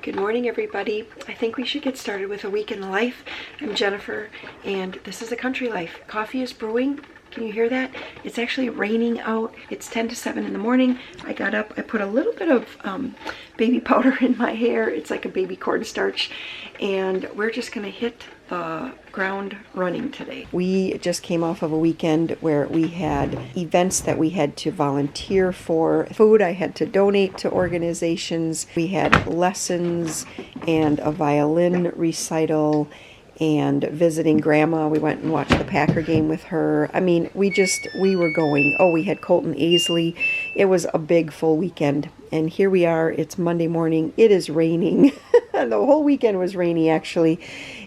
Good morning, everybody. I think we should get started with a week in the life. I'm Jennifer, and this is a country life. Coffee is brewing. Can you hear that? It's actually raining out. It's 10 to 7 in the morning. I got up, I put a little bit of baby powder in my hair. It's like a baby cornstarch, and we're just gonna hit the ground running today. We just came off of a weekend where we had events that we had to volunteer for, food I had to donate to organizations. We had lessons and a violin recital and visiting grandma. We went and watched the Packer game with her. I mean, we were going. Oh, we had Colton Aisley. It was a big full weekend. And here we are. It's Monday morning. It is raining. The whole weekend was rainy, actually.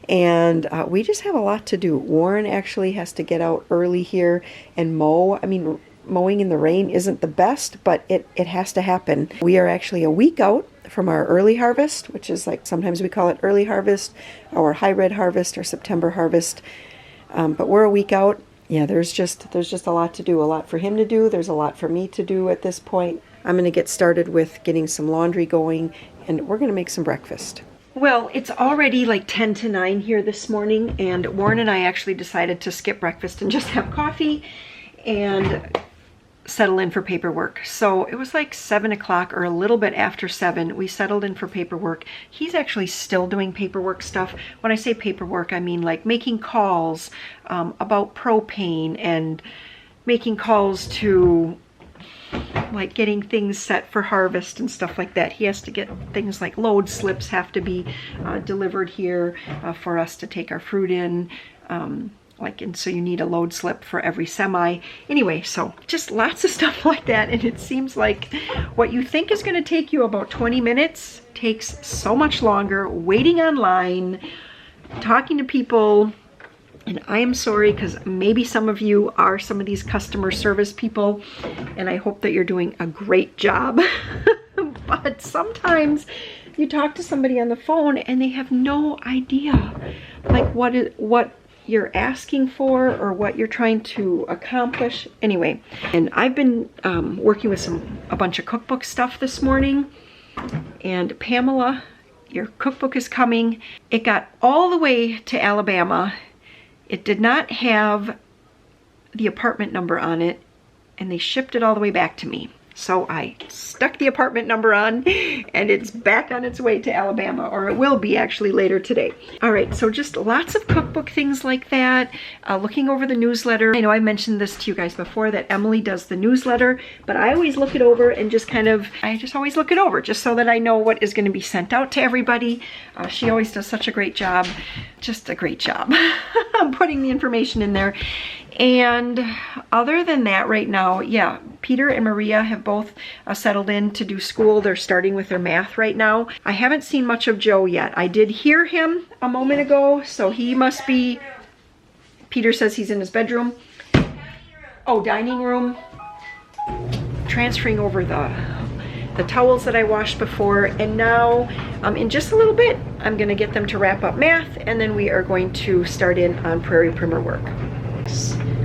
And we just have a lot to do. Warren actually has to get out early here and mow. I mean, mowing in the rain isn't the best, but it has to happen. We are actually a week out from our early harvest, which is like, sometimes we call it early harvest, or high red harvest, or September harvest. But we're a week out. Yeah, there's just a lot to do. A lot for him to do. There's a lot for me to do at this point. I'm going to get started with getting some laundry going, and we're going to make some breakfast. Well, it's already like 10 to 9 here this morning, and Warren and I actually decided to skip breakfast and just have coffee and settle in for paperwork. So it was like 7 o'clock or a little bit after 7. We settled in for paperwork. He's actually still doing paperwork stuff. When I say paperwork, I mean like making calls about propane and making calls to like getting things set for harvest and stuff like that. He has to get things like load slips have to be delivered here for us to take our fruit in. And so you need a load slip for every semi. Anyway, so just lots of stuff like that. And it seems like what you think is going to take you about 20 minutes takes so much longer. Waiting online, talking to people. And I am sorry, because maybe some of you are some of these customer service people, and I hope that you're doing a great job. But sometimes you talk to somebody on the phone and they have no idea like what you're asking for or what you're trying to accomplish. Anyway, and I've been working with a bunch of cookbook stuff this morning. And Pamela, your cookbook is coming. It got all the way to Alabama. It did not have the apartment number on it, and they shipped it all the way back to me. So I stuck the apartment number on, and it's back on its way to Alabama, or it will be actually later today. All right, so just lots of cookbook things like that. Looking over the newsletter. I know I mentioned this to you guys before that Emily does the newsletter, but I always look it over and I just always look it over just so that I know what is going to be sent out to everybody. She always does such a great job, just a great job putting the information in there. And other than that right now, yeah, Peter and Maria have both settled in to do school. They're starting with their math right now. I haven't seen much of Joe yet. I did hear him a moment ago, so he must be, Peter says he's in his bedroom. Oh, dining room. Transferring over the towels that I washed before, and now in just a little bit I'm going to get them to wrap up math, and then we are going to start in on Prairie Primer work.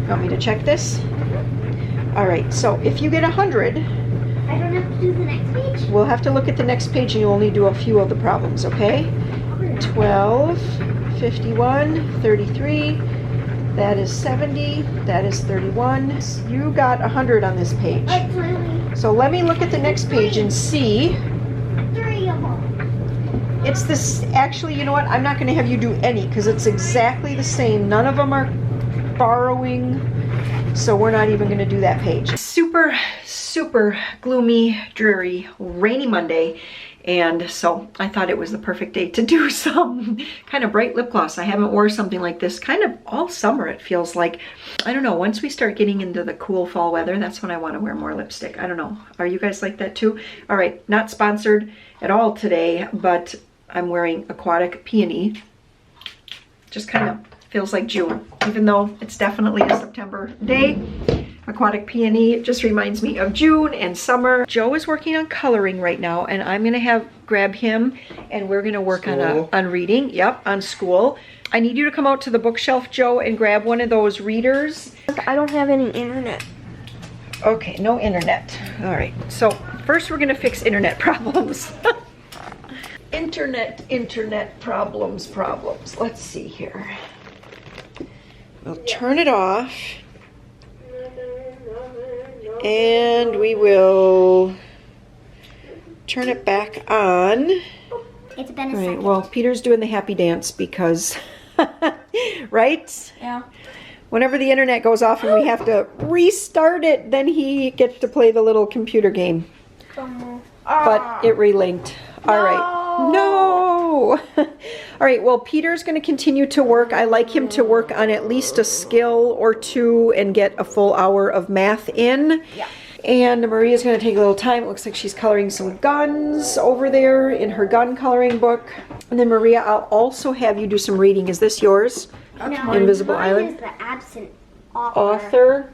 Want me to check this? All right, so if you get 100, I don't have to do the next page? We'll have to look at the next page, and you only do a few of the problems, okay? 12, 51, 33, that is 70, that is 31. You got 100 on this page. So let me look at the next page and see. 3 of them. It's this, actually, you know what? I'm not going to have you do any, because it's exactly the same. None of them are borrowing, so we're not even going to do that page. Super gloomy, dreary, rainy Monday, and so I thought it was the perfect day to do some kind of bright lip gloss. I haven't worn something like this kind of all summer, it feels like. I don't know, once we start getting into the cool fall weather, that's when I want to wear more lipstick. I don't know, are you guys like that too? All right, not sponsored at all today, but I'm wearing Aquatic Peony. Just kind of feels like June, even though it's definitely a September day. Aquatic Peony just reminds me of June and summer. Joe is working on coloring right now, and I'm gonna grab him, and we're gonna work on reading. Yep, on school. I need you to come out to the bookshelf, Joe, and grab one of those readers. I don't have any internet. Okay, no internet. All right, so first we're gonna fix internet problems. Internet problems. Let's see here. We'll turn it off. And we will turn it back on. It's been a All right, second. well, Peter's doing the happy dance because, right? Yeah. Whenever the internet goes off and we have to restart it, then he gets to play the little computer game. But it relinked. All right. No. All right, well, Peter's going to continue to work. I like him to work on at least a skill or two and get a full hour of math in. Yeah. And Maria's going to take a little time. It looks like she's coloring some guns over there in her gun coloring book. And then Maria, I'll also have you do some reading. Is this yours? No, Invisible mine Island? is the absent author. Author.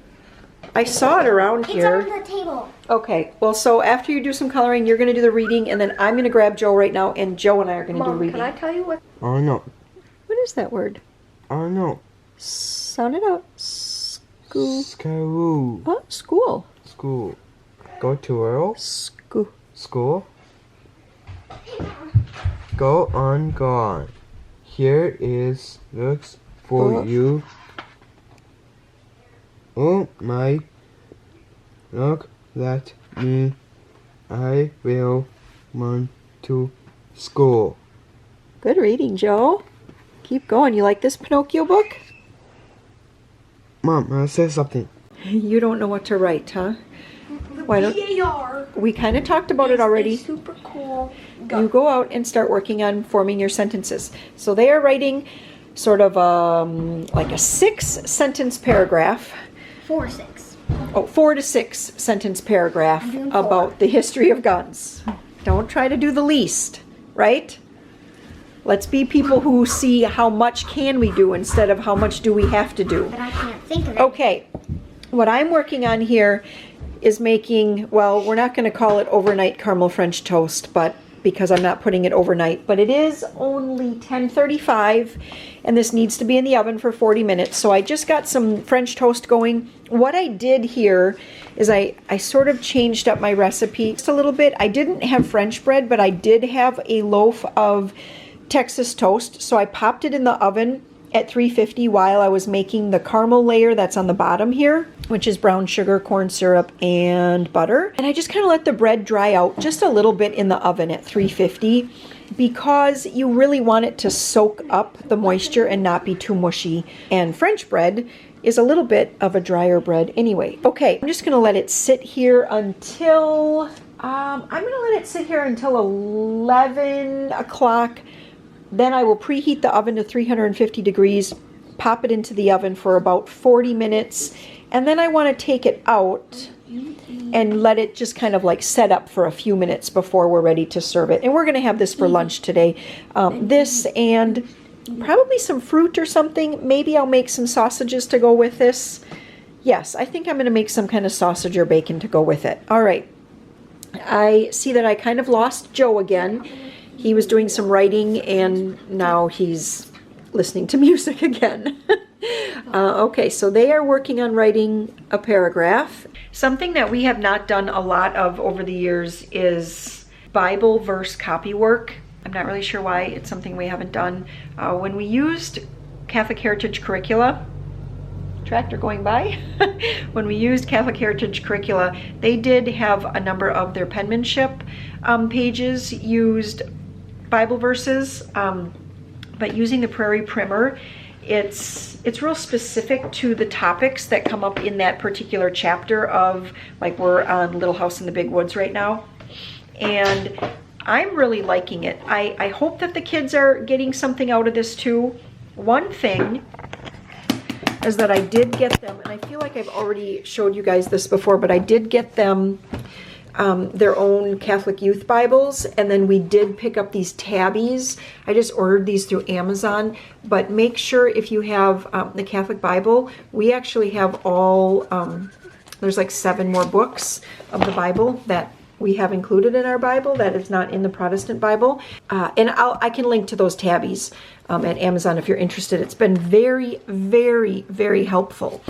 I saw it around It's here. on the table. Okay, well, so after you do some coloring, you're going to do the reading, and then I'm going to grab Joe right now, and Joe and I are going to do reading. Can I tell you what? Oh no. What is that word? Oh no. Sound it out. School. School. Oh, school. School. Go to world. School. School. Go on. Here is looks for Book. you. Oh my. Look at me. I will run to school. Good reading, Joe. Keep going. You like this Pinocchio book? Mom, I said something. You don't know what to write, huh? Why don't PAR. we kind of talked about it already? Super cool. You go out and start working on forming your sentences. So they are writing sort of like a 6-sentence paragraph. 4 6. Oh, 4 to 6 sentence paragraph I'm doing 4. about the history of guns. Don't try to do the least, right? Let's be people who see how much can we do instead of how much do we have to do. But I can't think of it. Okay, what I'm working on here is making, well, we're not going to call it overnight caramel French toast, but because I'm not putting it overnight, but it is only 10:35 and this needs to be in the oven for 40 minutes. So I just got some French toast going. What I did here is I sort of changed up my recipe just a little bit. I didn't have French bread, but I did have a loaf of Texas toast. So I popped it in the oven at 350 while I was making the caramel layer that's on the bottom here, which is brown sugar, corn syrup, and butter. And I just kind of let the bread dry out just a little bit in the oven at 350 because you really want it to soak up the moisture and not be too mushy. And French bread is a little bit of a drier bread anyway. Okay, I'm just gonna let it sit here until, I'm gonna let it sit here until 11 o'clock. Then I will preheat the oven to 350 degrees, pop it into the oven for about 40 minutes, and then I want to take it out and let it just kind of like set up for a few minutes before we're ready to serve it. And we're going to have this for lunch today. This and probably some fruit or something. Maybe I'll make some sausages to go with this. Yes, I think I'm going to make some kind of sausage or bacon to go with it. All right. I see that I kind of lost Joe again. He was doing some writing and now he's listening to music again. Okay, so they are working on writing a paragraph. Something that we have not done a lot of over the years is Bible verse copy work. I'm not really sure why. It's something we haven't done. When we used Catholic Heritage curricula, tractor going by, when we used Catholic Heritage curricula, they did have a number of their penmanship pages used Bible verses, but using the Prairie Primer, it's real specific to the topics that come up in that particular chapter of, like we're on Little House in the Big Woods right now, and I'm really liking it. I hope that the kids are getting something out of this too. One thing is that I did get them, and I feel like I've already showed you guys this before, but I did get them their own Catholic Youth Bibles, and then we did pick up these tabbies. I just ordered these through Amazon, but make sure if you have the Catholic Bible, we actually have all, there's like 7 more books of the Bible that we have included in our Bible that is not in the Protestant Bible, and I can link to those tabbies at Amazon if you're interested. It's been very, very, very helpful.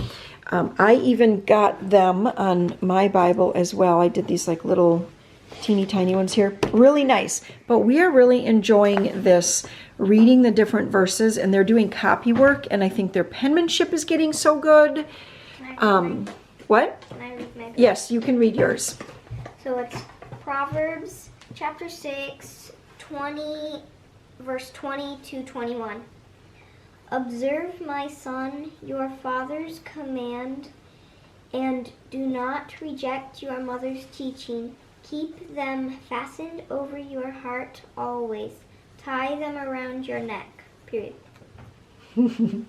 I even got them on my Bible as well. I did these like little teeny tiny ones here. Really nice. But we are really enjoying this, reading the different verses, and they're doing copy work, and I think their penmanship is getting so good. What? Can I read my book? Yes, you can read yours. So it's Proverbs chapter 6, 20, verse 20 to 21. Observe, my son, your father's command, and do not reject your mother's teaching. Keep them fastened over your heart always. Tie them around your neck. Period.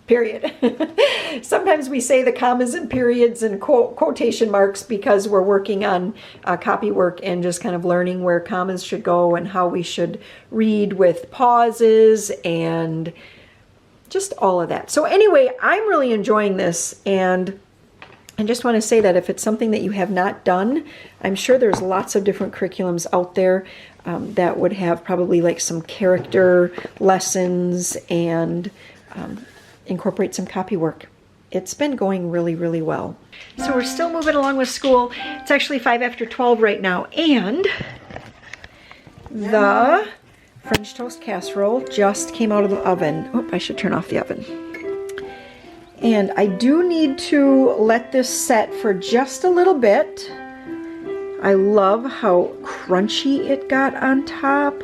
Period. Sometimes we say the commas and periods and quotation marks because we're working on copy work and just kind of learning where commas should go and how we should read with pauses and just all of that. So anyway, I'm really enjoying this, and I just want to say that if it's something that you have not done, I'm sure there's lots of different curriculums out there that would have probably like some character lessons and incorporate some copy work. It's been going really, really well. So we're still moving along with school. It's actually 5 after 12 right now, and the French toast casserole just came out of the oven. Oh, I should turn off the oven. And I do need to let this set for just a little bit. I love how crunchy it got on top.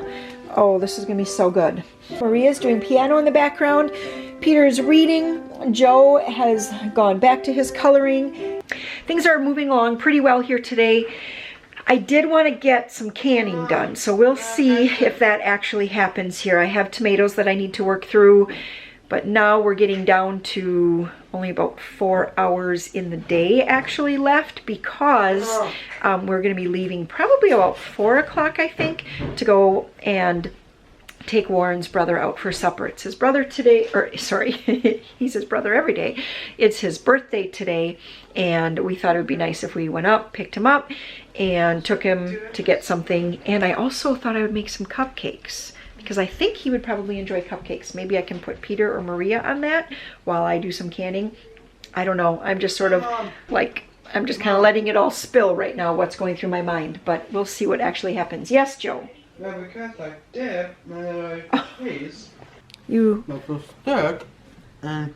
Oh, this is gonna be so good. Maria's doing piano in the background. Peter's reading. Joe has gone back to his coloring. Things are moving along pretty well here today. I did want to get some canning done, so we'll see if that actually happens here. I have tomatoes that I need to work through, but now we're getting down to only about 4 hours in the day actually left, because we're going to be leaving probably about 4 o'clock, I think, to go and take Warren's brother out for supper. It's his brother today, or sorry, he's his brother every day. It's his birthday today, and we thought it would be nice if we went up, picked him up, and took him to get something. And I also thought I would make some cupcakes, because I think he would probably enjoy cupcakes. Maybe I can put Peter or Maria on that while I do some canning. I don't know. I'm just sort of like, I'm just kind of letting it all spill right now, what's going through my mind, but we'll see what actually happens. Yes, Joe? Yeah, because I dip my cheese. You Like a stick and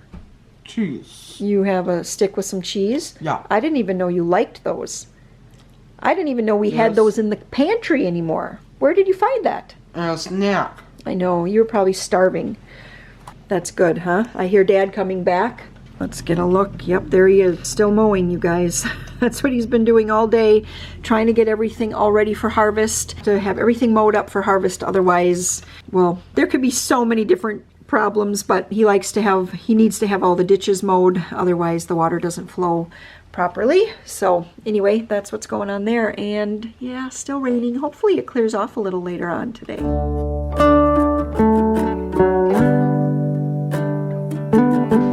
cheese. You have a stick with some cheese? Yeah. I didn't even know you liked those. I didn't even know we had Yes. those in the pantry anymore. Where did you find that? And a snack. I know, you were probably starving. That's good, huh? I hear Dad coming back. Let's get a look. Yep, there he is. Still mowing, you guys. That's what he's been doing all day, trying to get everything all ready for harvest, to have everything mowed up for harvest. Otherwise, well, there could be so many different problems, but he needs to have all the ditches mowed. Otherwise, the water doesn't flow properly. So anyway, that's what's going on there. And yeah, still raining. Hopefully it clears off a little later on today.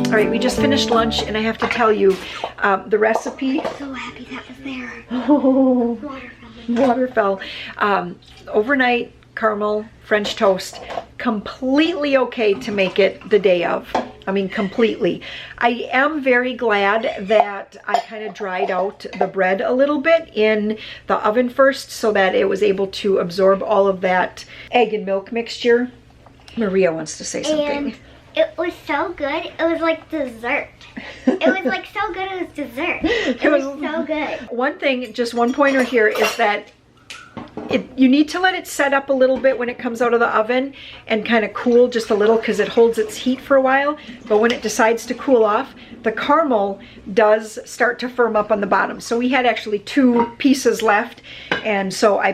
All right, we just finished lunch, and I have to tell you, the recipe. So happy that was there. Oh, Water from water fell. Overnight caramel French toast, completely okay to make it the day of. I mean, completely. I am very glad that I kind of dried out the bread a little bit in the oven first, so that it was able to absorb all of that egg and milk mixture. Maria wants to say something. And it was so good. It was like dessert. It was like so good. It was dessert. It was so good. One thing, just one pointer here, is that you need to let it set up a little bit when it comes out of the oven and kind of cool just a little, because it holds its heat for a while. But when it decides to cool off, the caramel does start to firm up on the bottom. So we had actually 2 pieces left, and so I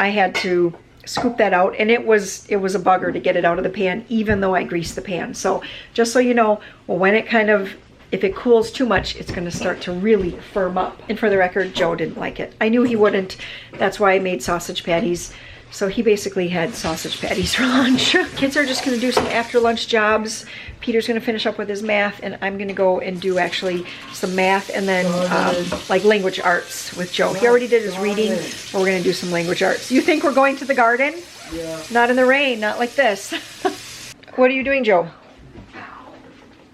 had to scoop that out, and it was a bugger to get it out of the pan, even though I greased the pan. So just so you know, when it if it cools too much, it's going to start to really firm up. And for the record, Joe didn't like it. I knew he wouldn't. That's why I made sausage patties. So he basically had sausage patties for lunch. Kids are just going to do some after lunch jobs. Peter's going to finish up with his math, and I'm going to go and do actually some math, and then like language arts with Joe. He already did his reading, but we're going to do some language arts. You think we're going to the garden? Yeah. Not in the rain, not like this. What are you doing, Joe?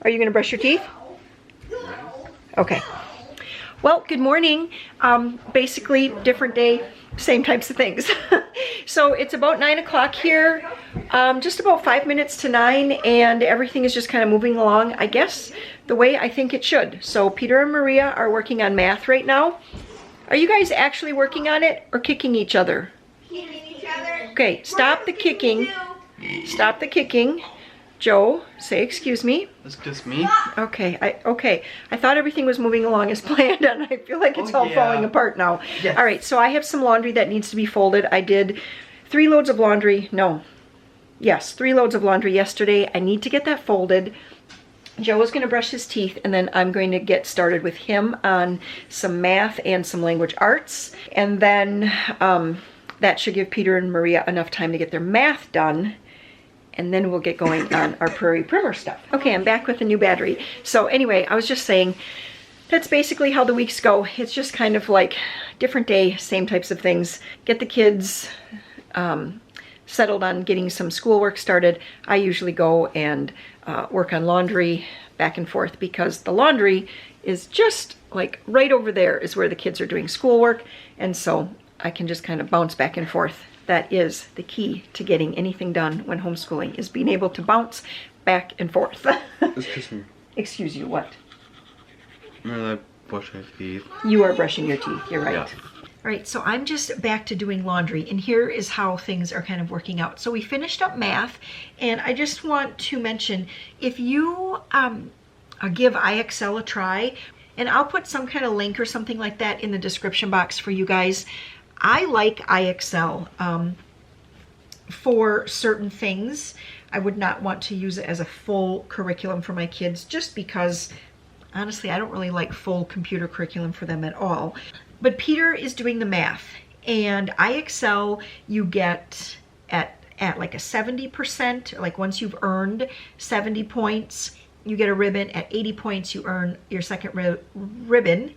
Are you going to brush your teeth? Okay. Well, good morning. Basically, different day, same types of things. So it's about 9 o'clock here, just about 5 minutes to 9, and everything is just kind of moving along, I guess, the way I think it should. So Peter and Maria are working on math right now. Are you guys actually working on it or kicking each other? Kicking each other. Okay, stop the kicking. Stop the kicking. Joe, say excuse me. Excuse me? Okay, I thought everything was moving along as planned, and I feel like it's all falling apart now. Yes. All right, so I have some laundry that needs to be folded. I did 3 loads of laundry. No. Yes, 3 loads of laundry yesterday. I need to get that folded. Joe is going to brush his teeth, and then I'm going to get started with him on some math and some language arts. And then that should give Peter and Maria enough time to get their math done. And then we'll get going on our Prairie Primer stuff. Okay, I'm back with a new battery. So anyway, I was just saying, that's basically how the weeks go. It's just kind of like different day, same types of things. Get the kids settled on getting some schoolwork started. I usually go and work on laundry back and forth because the laundry is just like right over there is where the kids are doing schoolwork. And so I can just kind of bounce back and forth. That is the key to getting anything done when homeschooling, is being able to bounce back and forth. Excuse me. Excuse you, what? I brush my teeth. You are brushing your teeth, you're right. Yeah. All right, so I'm just back to doing laundry, and here is how things are kind of working out. So we finished up math, and I just want to mention, if you give IXL a try, and I'll put some kind of link or something like that in the description box for you guys. I like IXL for certain things. I would not want to use it as a full curriculum for my kids just because, honestly, I don't really like full computer curriculum for them at all. But Peter is doing the math, and IXL you get at like a 70%, like once you've earned 70 points, you get a ribbon. At 80 points, you earn your second ribbon.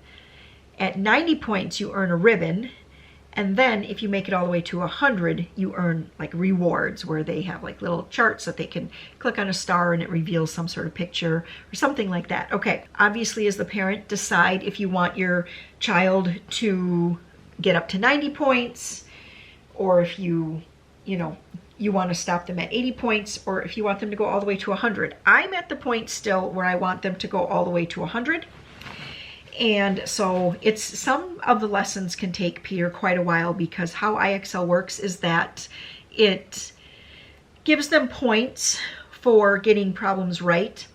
At 90 points, you earn a ribbon. And then if you make it all the way to 100, you earn like rewards where they have like little charts that they can click on a star and it reveals some sort of picture or something like that. Okay, obviously as the parent, decide if you want your child to get up to 90 points or if you want to stop them at 80 points or if you want them to go all the way to 100. I'm at the point still where I want them to go all the way to 100. And so it's some of the lessons can take Peter quite a while because how IXL works is that it gives them points for getting problems right,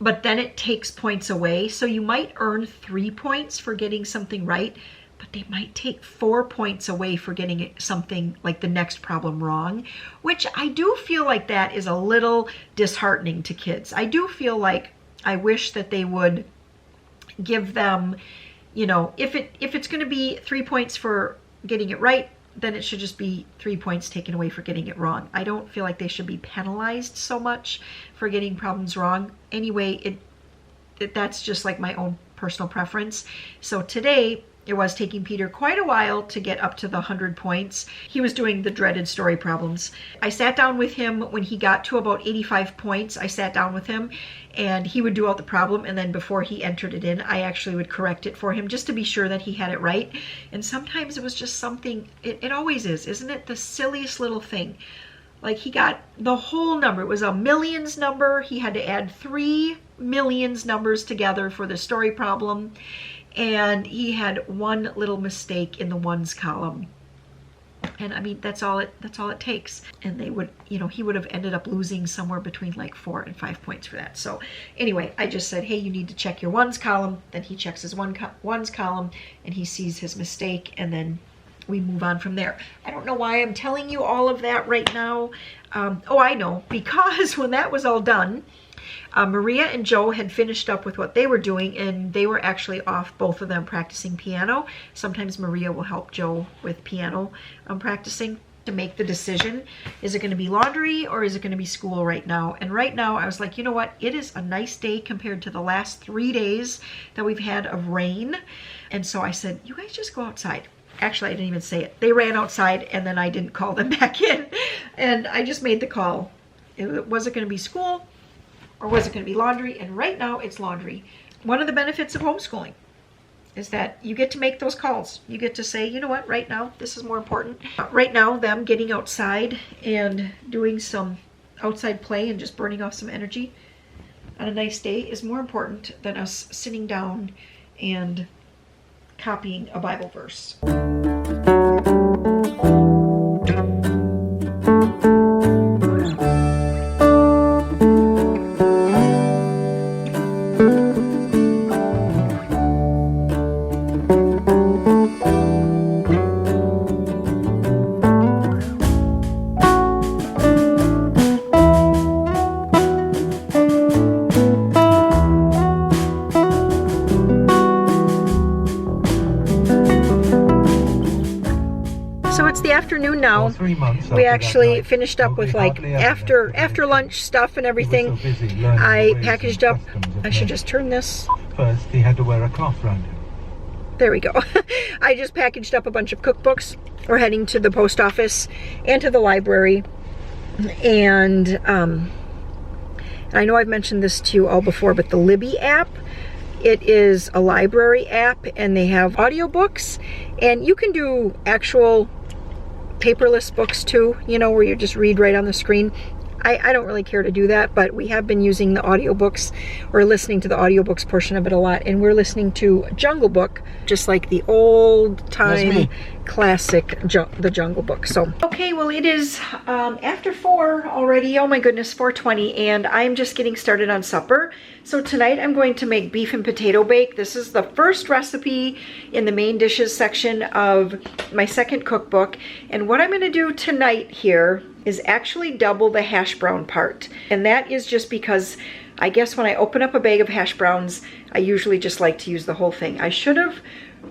but then it takes points away. So you might earn 3 points for getting something right, but they might take 4 points away for getting something like the next problem wrong, which I do feel like that is a little disheartening to kids. I do feel like I wish that they would give them, if it's going to be 3 points for getting it right, then it should just be 3 points taken away for getting it wrong. I don't feel like they should be penalized so much for getting problems wrong. Anyway, that's just like my own personal preference. So today, it was taking Peter quite a while to get up to the 100 points. He was doing the dreaded story problems. I sat down with him when he got to about 85 points. I sat down with him and he would do out the problem, and then before he entered it in, I actually would correct it for him just to be sure that he had it right. And sometimes it was just something, it always is, isn't it? The silliest little thing. Like he got the whole number. It was a millions number. He had to add 3 millions numbers together for the story problem. And he had one little mistake in the ones column. And I mean, that's all it takes. And they would, he would have ended up losing somewhere between like 4 and 5 points for that. So anyway, I just said, hey, you need to check your ones column. Then he checks his ones column and he sees his mistake, and then we move on from there. I don't know why I'm telling you all of that right now. Oh, I know, because when that was all done, Maria and Joe had finished up with what they were doing, and they were actually off, both of them, practicing piano. Sometimes Maria will help Joe with piano practicing to make the decision. Is it going to be laundry or is it going to be school right now? And right now I was like, you know what? It is a nice day compared to the last 3 days that we've had of rain. And so I said, you guys just go outside. Actually, I didn't even say it. They ran outside and then I didn't call them back in. And I just made the call. Was it going to be school? Or was it going to be laundry? And right now it's laundry. One of the benefits of homeschooling is that you get to make those calls. You get to say, you know what, right now, this is more important. Right now, them getting outside and doing some outside play and just burning off some energy on a nice day is more important than us sitting down and copying a Bible verse. Afternoon now. We actually finished up with like after lunch stuff and everything. I packaged up. I should just turn this. First, he had to wear a cloth around him. There we go. I just packaged up a bunch of cookbooks. We're heading to the post office and to the library. And I know I've mentioned this to you all before, but the Libby app, it is a library app, and they have audiobooks, and you can do actual paperless books too, you know, where you just read right on the screen. I don't really care to do that, but we have been using the audiobooks or listening to the audiobooks portion of it a lot, and we're listening to Jungle Book, just like the old time classic the Jungle Book. So okay, well, it is after 4 already. Oh my goodness, 4:20, and I'm just getting started on supper. So tonight I'm going to make beef and potato bake. This is the first recipe in the main dishes section of my second cookbook, and what I'm going to do tonight here is actually double the hash brown part. And that is just because I guess when I open up a bag of hash browns, I usually just like to use the whole thing. I should have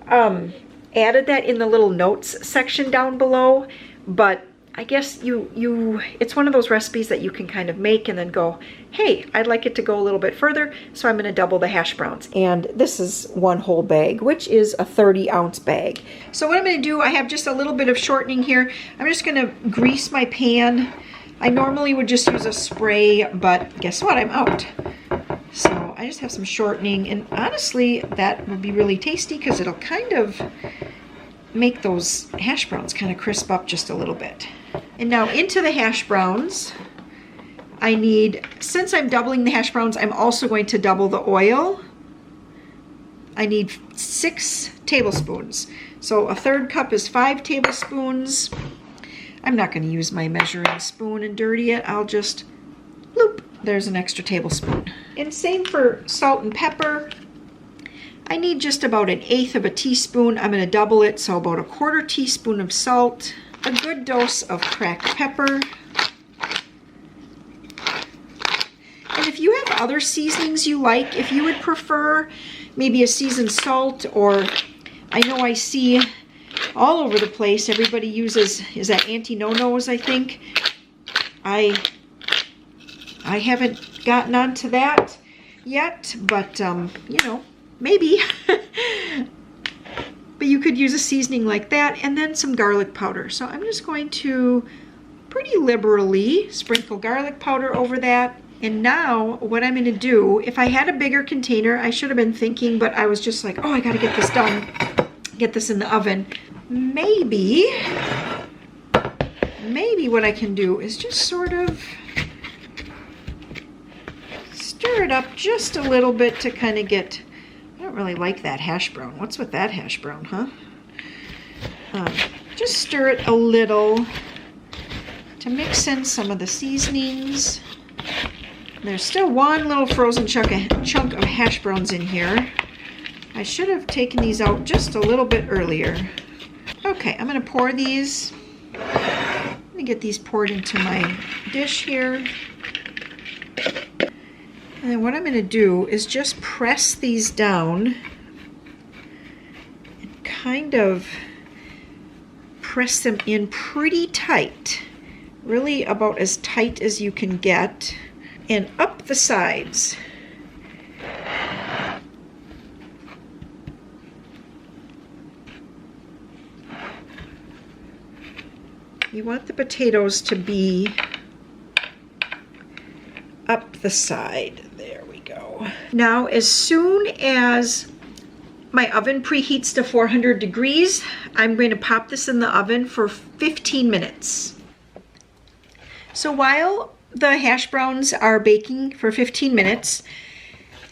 added that in the little notes section down below, but I guess it's one of those recipes that you can kind of make and then go, hey, I'd like it to go a little bit further, so I'm gonna double the hash browns. And this is one whole bag, which is a 30-ounce bag. So what I'm gonna do, I have just a little bit of shortening here. I'm just gonna grease my pan. I normally would just use a spray, but guess what, I'm out. So I just have some shortening, and honestly, that would be really tasty because it'll kind of make those hash browns kind of crisp up just a little bit. And now into the hash browns, I need, since I'm doubling the hash browns, I'm also going to double the oil. I need 6 tablespoons. So a 1/3 cup is 5 tablespoons. I'm not going to use my measuring spoon and dirty it. I'll just, bloop, there's an extra tablespoon. And same for salt and pepper. I need just about 1/8 of a teaspoon. I'm going to double it, so about 1/4 teaspoon of salt, a good dose of cracked pepper. And if you have other seasonings you like, if you would prefer maybe a seasoned salt, or I know I see all over the place, everybody uses, is that Auntie No-No's, I think. I haven't gotten onto that yet, but you know, maybe. But you could use a seasoning like that, and then some garlic powder. So I'm just going to pretty liberally sprinkle garlic powder over that. And now what I'm going to do, if I had a bigger container, I should have been thinking, but I was just like, oh, I got to get this done, get this in the oven. Maybe what I can do is just sort of stir it up just a little bit to kind of get, I don't really like that hash brown. What's with that hash brown, huh? Just stir it a little to mix in some of the seasonings. There's still one little frozen chunk of hash browns in here. I should have taken these out just a little bit earlier. Okay, I'm going to pour these. I'm going to get these poured into my dish here. And then what I'm going to do is just press these down and kind of press them in pretty tight. Really about as tight as you can get. And up the sides. You want the potatoes to be up the side. There we go. Now, as soon as My oven preheats to 400 degrees. I'm going to pop this in the oven for 15 minutes. So while the hash browns are baking for 15 minutes,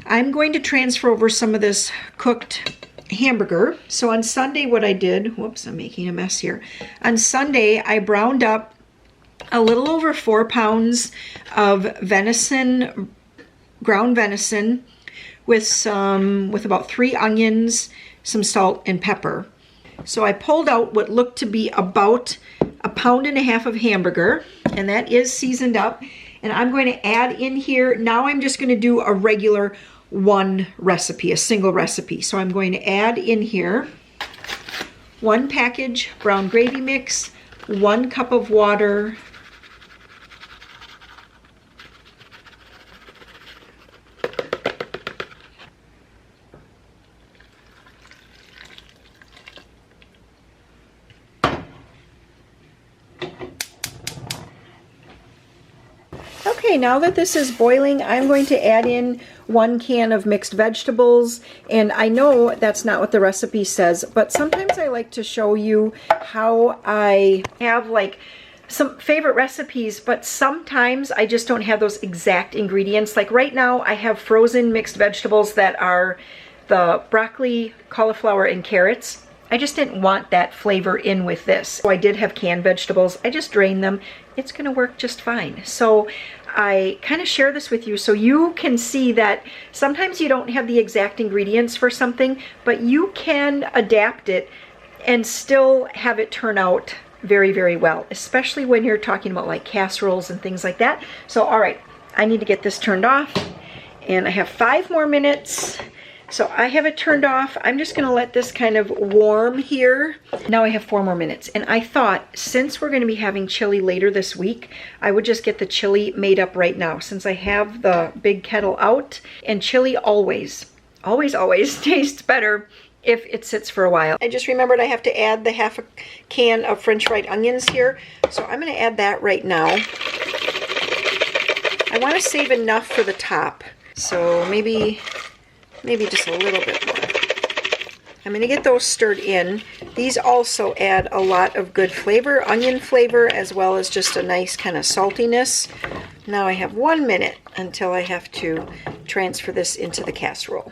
I'm going to transfer over some of this cooked hamburger. So on Sunday what I did, whoops, I'm making a mess here. On Sunday I browned up a little over 4 pounds of venison, ground venison, with about 3 onions, some salt and pepper. So I pulled out what looked to be about 1.5 pounds of hamburger, and that is seasoned up. And I'm going to add in here, now I'm just going to do a regular one recipe, a single recipe. So I'm going to add in here 1 package brown gravy mix, 1 cup of water, Okay, now that this is boiling, I'm going to add in 1 can of mixed vegetables. And I know that's not what the recipe says, but sometimes I like to show you how I have like some favorite recipes, but sometimes I just don't have those exact ingredients. Like right now, I have frozen mixed vegetables that are the broccoli, cauliflower, and carrots. I just didn't want that flavor in with this. So I did have canned vegetables. I just drained them. It's gonna work just fine. So I kind of share this with you so you can see that sometimes you don't have the exact ingredients for something, but you can adapt it and still have it turn out very, very well, especially when you're talking about like casseroles and things like that. So, all right, I need to get this turned off, and I have 5 more minutes. So I have it turned off. I'm just gonna let this kind of warm here. Now I have 4 more minutes. And I thought, since we're gonna be having chili later this week, I would just get the chili made up right now, since I have the big kettle out. And chili always tastes better if it sits for a while. I just remembered I have to add the 1/2 can of French fried onions here. So I'm gonna add that right now. I wanna save enough for the top. So maybe just a little bit more. I'm gonna get those stirred in. These also add a lot of good flavor, onion flavor, as well as just a nice kind of saltiness. Now I have 1 minute until I have to transfer this into the casserole.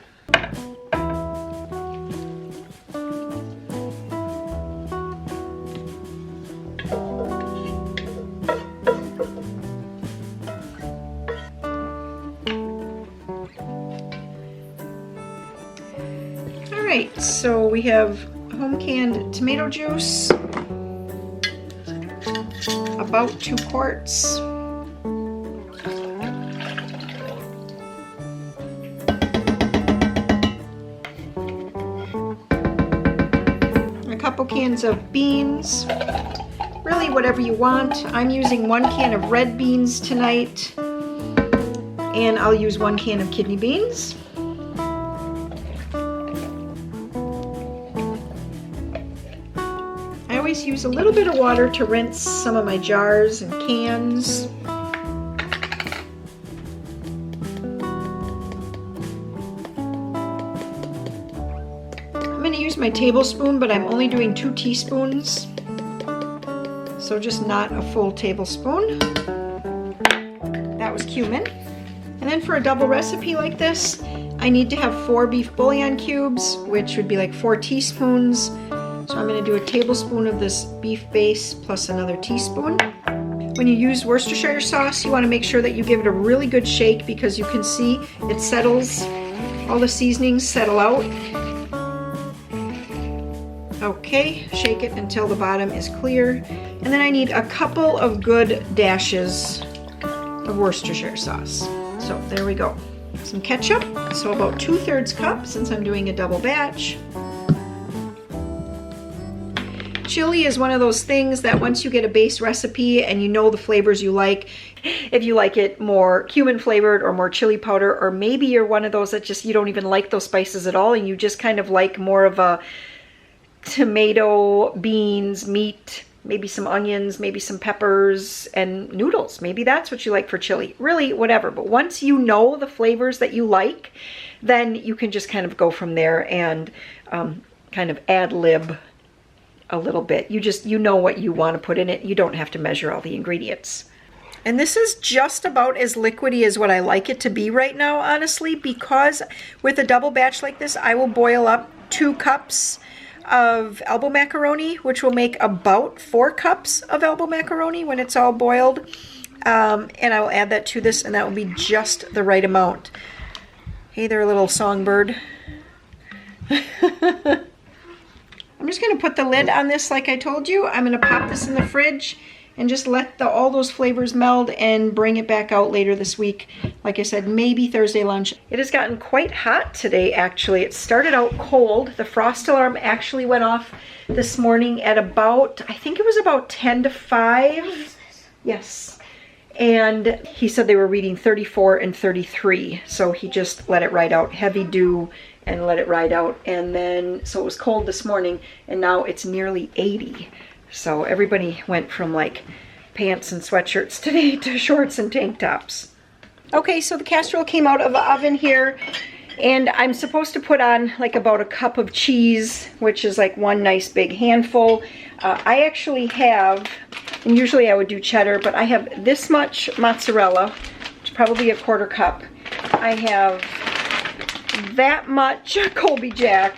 Alright, so we have home canned tomato juice, about 2 quarts. A couple cans of beans, really whatever you want. I'm using 1 can of red beans tonight, and I'll use 1 can of kidney beans. I always use a little bit of water to rinse some of my jars and cans. I'm going to use my tablespoon, but I'm only doing 2 teaspoons. So just not a full tablespoon. That was cumin. And then for a double recipe like this, I need to have 4 beef bouillon cubes, which would be like 4 teaspoons. So I'm going to do a tablespoon of this beef base plus another teaspoon. When you use Worcestershire sauce, you want to make sure that you give it a really good shake, because you can see it settles, all the seasonings settle out. Okay, shake it until the bottom is clear. And then I need a couple of good dashes of Worcestershire sauce. So there we go. Some ketchup, so about 2/3 cup since I'm doing a double batch. Chili is one of those things that once you get a base recipe and you know the flavors you like, if you like it more cumin flavored or more chili powder, or maybe you're one of those that just, you don't even like those spices at all and you just kind of like more of a tomato, beans, meat maybe some onions, maybe some peppers, and noodles. Maybe that's what you like for chili. Really, whatever. But once you know the flavors that you like, then you can just kind of go from there and kind of ad lib a little bit. You know what you want to put in it. You don't have to measure all the ingredients. And this is just about as liquidy as what I like it to be right now, honestly, because with a double batch like this, I will boil up 2 cups of elbow macaroni, which will make about 4 cups of elbow macaroni when it's all boiled. And I will add that to this, and that will be just the right amount. Hey there, little songbird. I'm just going to put the lid on this like I told you. I'm going to pop this in the fridge and just let all those flavors meld and bring it back out later this week. Like I said, maybe Thursday lunch. It has gotten quite hot today, actually. It started out cold. The frost alarm actually went off this morning at about, I think it was about 10 to 5. Yes. And he said they were reading 34 and 33. So he just let it ride out. Heavy dew and let it ride out. And then, so it was cold this morning, and now it's nearly 80. So everybody went from like pants and sweatshirts today to shorts and tank tops. Okay, so the casserole came out of the oven here, and I'm supposed to put on like about a cup of cheese, which is like one nice big handful. I actually have, and usually I would do cheddar, but I have this much mozzarella, which is probably a 1/4 cup. I have that much Colby Jack.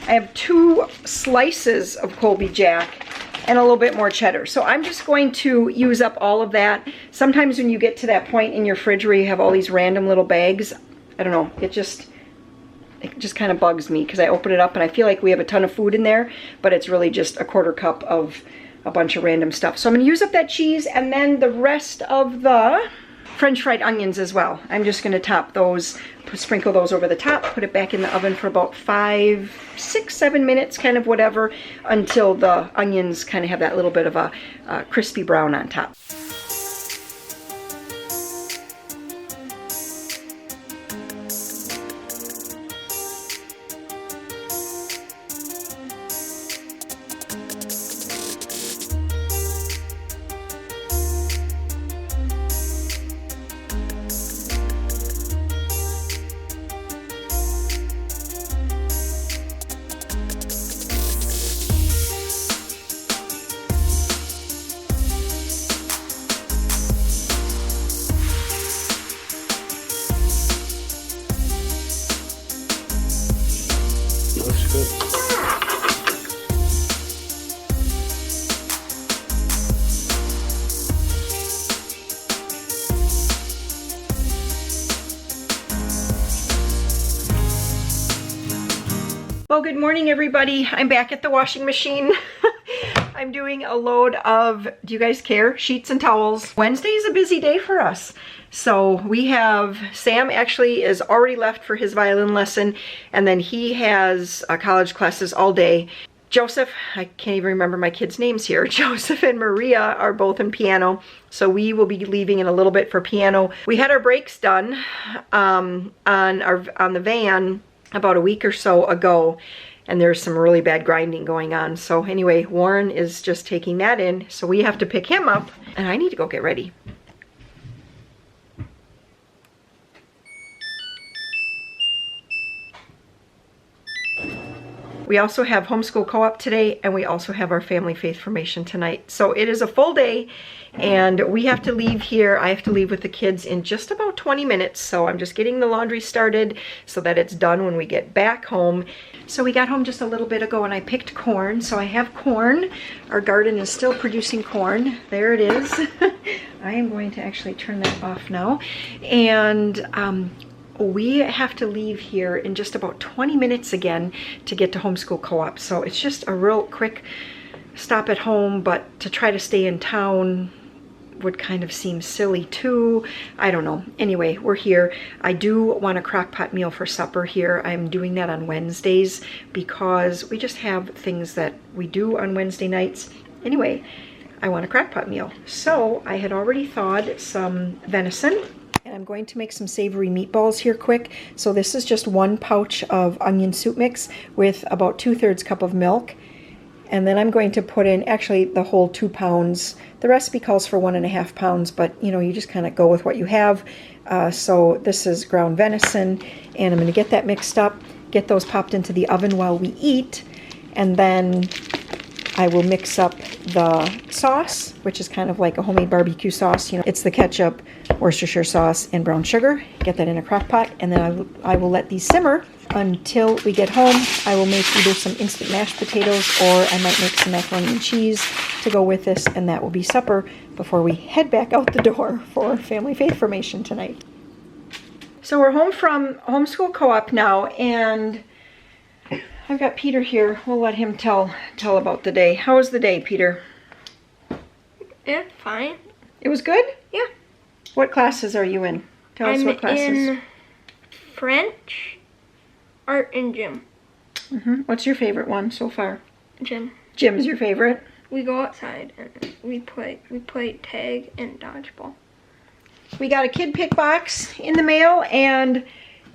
I have 2 slices of Colby Jack and a little bit more cheddar. So I'm just going to use up all of that. Sometimes when you get to that point in your fridge where you have all these random little bags, I don't know, it just kind of bugs me because I open it up and I feel like we have a ton of food in there, but it's really just a 1/4 cup of a bunch of random stuff. So I'm going to use up that cheese and then the rest of the French fried onions as well. I'm just going to top those, sprinkle those over the top, put it back in the oven for about 5, 6, 7 minutes, kind of whatever, until the onions kind of have that little bit of a crispy brown on top. Well, good morning, everybody. I'm back at the washing machine. I'm doing a load of, do you guys care? Sheets and towels. Wednesday is a busy day for us. So we have, Sam actually is already left for his violin lesson, and then he has college classes all day. Joseph, I can't even remember my kids' names here. Joseph and Maria are both in piano, so we will be leaving in a little bit for piano. We had our brakes done on the van about a week or so ago, and there's some really bad grinding going on. So anyway, Warren is just taking that in, so we have to pick him up, and I need to go get ready. We also have homeschool co-op today, and we also have our family faith formation tonight. So it is a full day, and we have to leave here. I have to leave with the kids in just about 20 minutes. So I'm just getting the laundry started so that it's done when we get back home. So we got home just a little bit ago, and I picked corn. So I have corn. Our garden is still producing corn. There it is. I am going to actually turn that off now. And we have to leave here in just about 20 minutes again to get to homeschool co-op. So it's just a real quick stop at home, but to try to stay in town would kind of seem silly too. I don't know. Anyway, we're here. I do want a crock pot meal for supper here. I'm doing that on Wednesdays because we just have things that we do on Wednesday nights. Anyway, I want a crock pot meal. So I had already thawed some venison, and I'm going to make some savory meatballs here quick. So this is just 1 pouch of onion soup mix with about 2/3 cup of milk. And then I'm going to put in actually the whole 2 pounds. The recipe calls for 1.5 pounds, but you know, you just kind of go with what you have. So this is ground venison, and I'm going to get that mixed up, get those popped into the oven while we eat, and then I will mix up the sauce, which is kind of like a homemade barbecue sauce. You know, it's the ketchup, Worcestershire sauce, and brown sugar. Get that in a crock pot, and then I will let these simmer until we get home. I will make either some instant mashed potatoes, or I might make some macaroni and cheese to go with this, and that will be supper before we head back out the door for family faith formation tonight. So we're home from Homeschool Co-op now, and I've got Peter here. We'll let him tell about the day. How was the day, Peter? Yeah, fine. It was good? Yeah. What classes are you in? Tell us what classes. I'm in French, art, and gym. What's your favorite one so far? Gym. Gym's your favorite? We go outside and we play tag and dodgeball. We got a kid pick box in the mail, and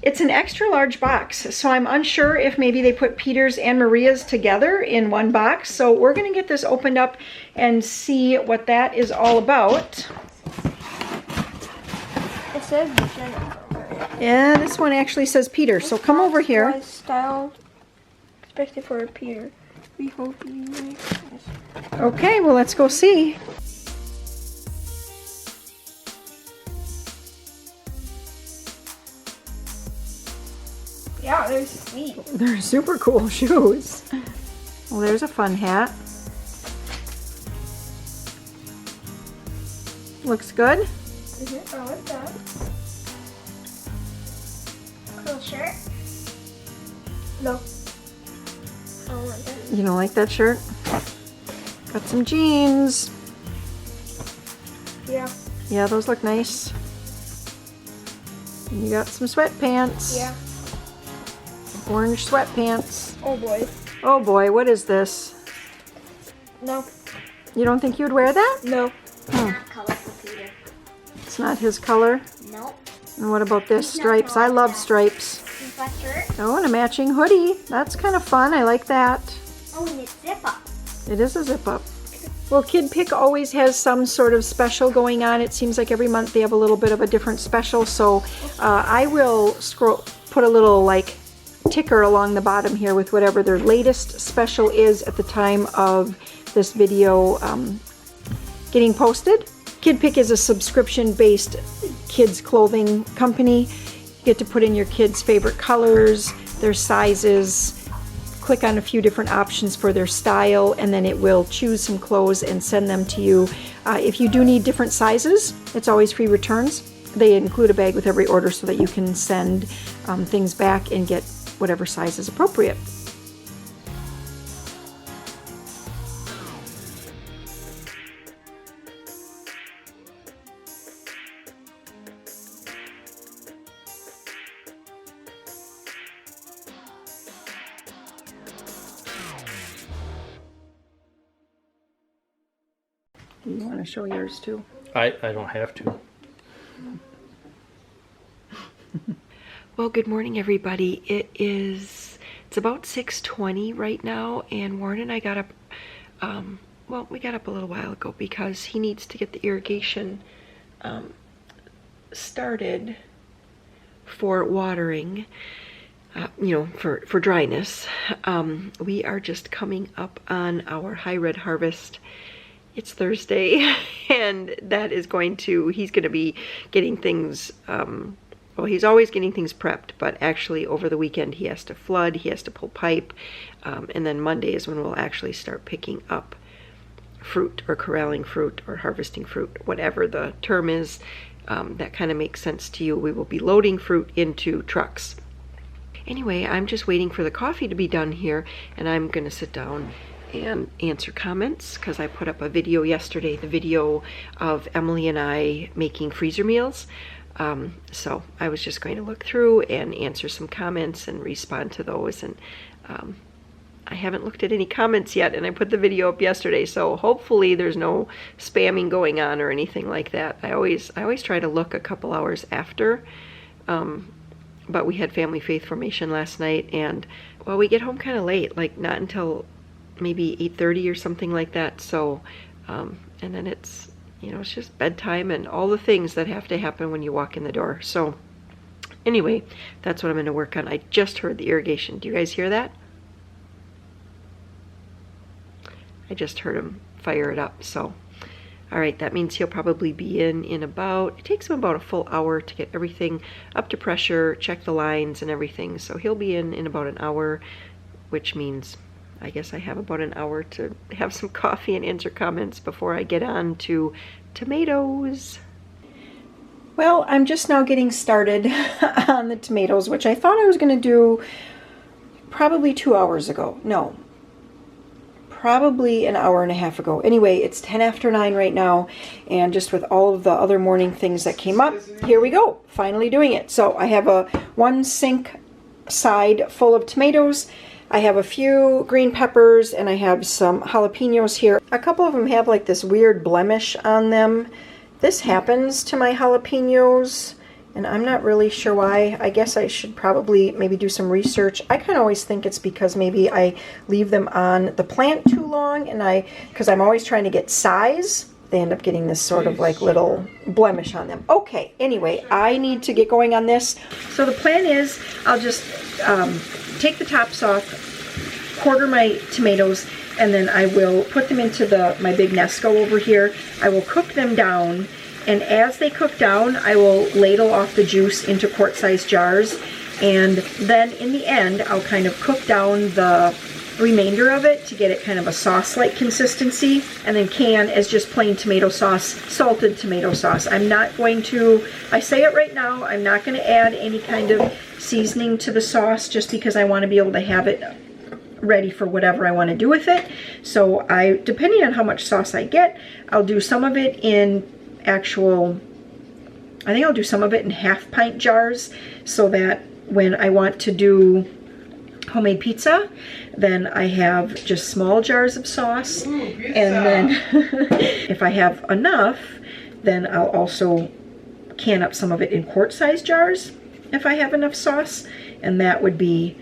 it's an extra large box, so I'm unsure if maybe they put Peter's and Maria's together in one box. So we're going to get this opened up and see what that is all about. It says Jennifer. Yeah, this one actually says Peter, so come over here. Was styled, expected for Peter. We hope you like this. Okay, well, let's go see. Yeah, they're sweet. They're super cool shoes. Well, there's a fun hat. Looks good. I like that. Cool shirt. No. I don't like that. You don't like that shirt? Got some jeans. Yeah. Yeah, those look nice. And you got some sweatpants. Yeah. Orange sweatpants. Oh boy. Oh boy, what is this? No. You don't think you'd wear that? No. Not color for Peter. It's not his color. Nope. And what about this? He's not Stripes. gonna I like love that. stripes. Sweatshirt. Oh, and a matching hoodie. That's kind of fun. I like that. Oh, and it's zip up. It is a zip up. Well, Kid Pick always has some sort of special going on. It seems like every month they have a little bit of a different special. So I will put a little like ticker along the bottom here with whatever their latest special is at the time of this video getting posted. Kid Pick is a subscription-based kids clothing company. You get to put in your kids' favorite colors, their sizes, click on a few different options for their style, and then it will choose some clothes and send them to you. If you do need different sizes, it's always free returns. They include a bag with every order so that you can send things back and get whatever size is appropriate. You want to show yours too? I don't have to. Well, good morning, everybody. It's about 6:20 right now, and Warren and I got up, we got up a little while ago because he needs to get the irrigation started for watering, for dryness. We are just coming up on our high red harvest. It's Thursday, and that is he's going to be getting things, he's always getting things prepped, but actually over the weekend he has to flood, he has to pull pipe, and then Monday is when we'll actually start picking up fruit or corralling fruit or harvesting fruit, whatever the term is that kind of makes sense to you. We will be loading fruit into trucks. Anyway, I'm just waiting for the coffee to be done here, and I'm going to sit down and answer comments because I put up a video yesterday, the video of Emily and I making freezer meals. So I was just going to look through and answer some comments and respond to those, and I haven't looked at any comments yet, and I put the video up yesterday, so hopefully there's no spamming going on or anything like that. I always try to look a couple hours after, but we had family faith formation last night, and we get home kind of late, like not until maybe 8:30 or something like that. So, and then it's, you know, it's just bedtime and all the things that have to happen when you walk in the door. So anyway, that's what I'm going to work on. I just heard the irrigation. Do you guys hear that? I just heard him fire it up. So, all right, that means he'll probably be in about, it takes him about a full hour to get everything up to pressure, check the lines and everything. So he'll be in about an hour, which means I guess I have about an hour to have some coffee and answer comments before I get on to tomatoes. Well, I'm just now getting started on the tomatoes, which I thought I was going to do probably 2 hours ago. No, probably an hour and a half ago. Anyway, it's 10 after 9 right now, and just with all of the other morning things that came up, here we go, finally doing it. So I have one sink side full of tomatoes. I have a few green peppers, and I have some jalapenos here. A couple of them have like this weird blemish on them. This happens to my jalapenos, and I'm not really sure why. I guess I should probably maybe do some research. I kind of always think it's because maybe I leave them on the plant too long, and because I'm always trying to get size, they end up getting this sort of like little blemish on them. Okay, anyway, I need to get going on this. So the plan is I'll just take the tops off, quarter my tomatoes, and then I will put them into my big Nesco over here. I will cook them down, and as they cook down, I will ladle off the juice into quart-sized jars, and then in the end, I'll kind of cook down the remainder of it to get it kind of a sauce-like consistency, and then can as just plain tomato sauce, salted tomato sauce. I'm not going to, I say it right now, I'm not going to add any kind of seasoning to the sauce just because I want to be able to have it ready for whatever I want to do with it. So depending on how much sauce I get, I'll do some of it in I think I'll do some of it in half-pint jars so that when I want to do homemade pizza, then I have just small jars of sauce. Ooh, pizza. And then if I have enough, then I'll also can up some of it in quart-sized jars if I have enough sauce, and that would be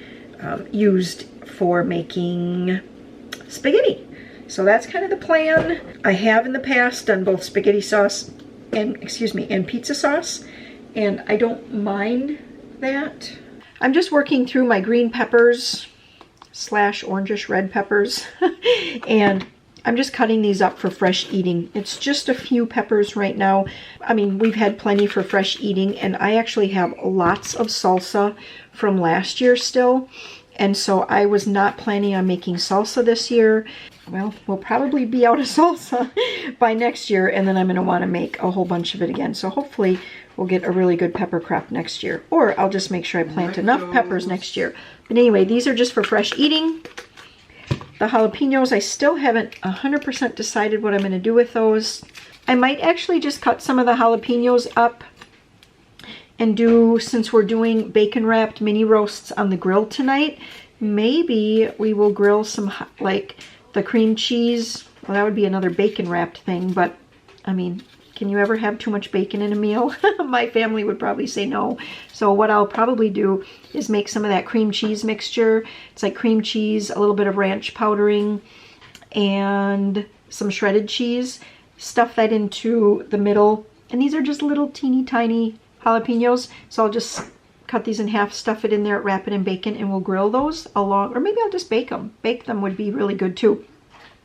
used for making spaghetti. So that's kind of the plan. I have in the past done both spaghetti sauce and pizza sauce, and I don't mind that. I'm just working through my green peppers / orangish red peppers and I'm just cutting these up for fresh eating. It's just a few peppers right now. I mean, we've had plenty for fresh eating, and I actually have lots of salsa from last year still, and so I was not planning on making salsa this year. Well, we'll probably be out of salsa by next year, and then I'm going to want to make a whole bunch of it again. So hopefully we'll get a really good pepper crop next year. Or I'll just make sure I plant enough peppers next year. But anyway, these are just for fresh eating. The jalapenos, I still haven't 100% decided what I'm going to do with those. I might actually just cut some of the jalapenos up and do, since we're doing bacon wrapped mini roasts on the grill tonight, maybe we will grill some like the cream cheese. Well, that would be another bacon wrapped thing, but I mean, can you ever have too much bacon in a meal? My family would probably say no. So what I'll probably do is make some of that cream cheese mixture. It's like cream cheese, a little bit of ranch powdering, and some shredded cheese. Stuff that into the middle. And these are just little teeny tiny jalapenos. So I'll just cut these in half, stuff it in there, wrap it in bacon, and we'll grill those along, or maybe I'll just bake them. Bake them would be really good too,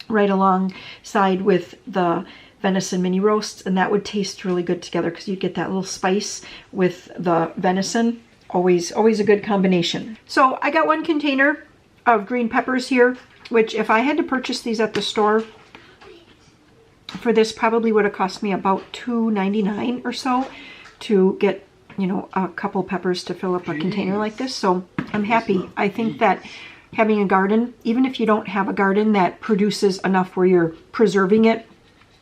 right alongside with the venison mini roasts, and that would taste really good together because you'd get that little spice with the venison. Always a good combination. So I got one container of green peppers here, which if I had to purchase these at the store for this probably would have cost me about $2.99 or so to get, you know, a couple peppers to fill up a container like this. So I'm happy. I think that having a garden, even if you don't have a garden that produces enough where you're preserving it,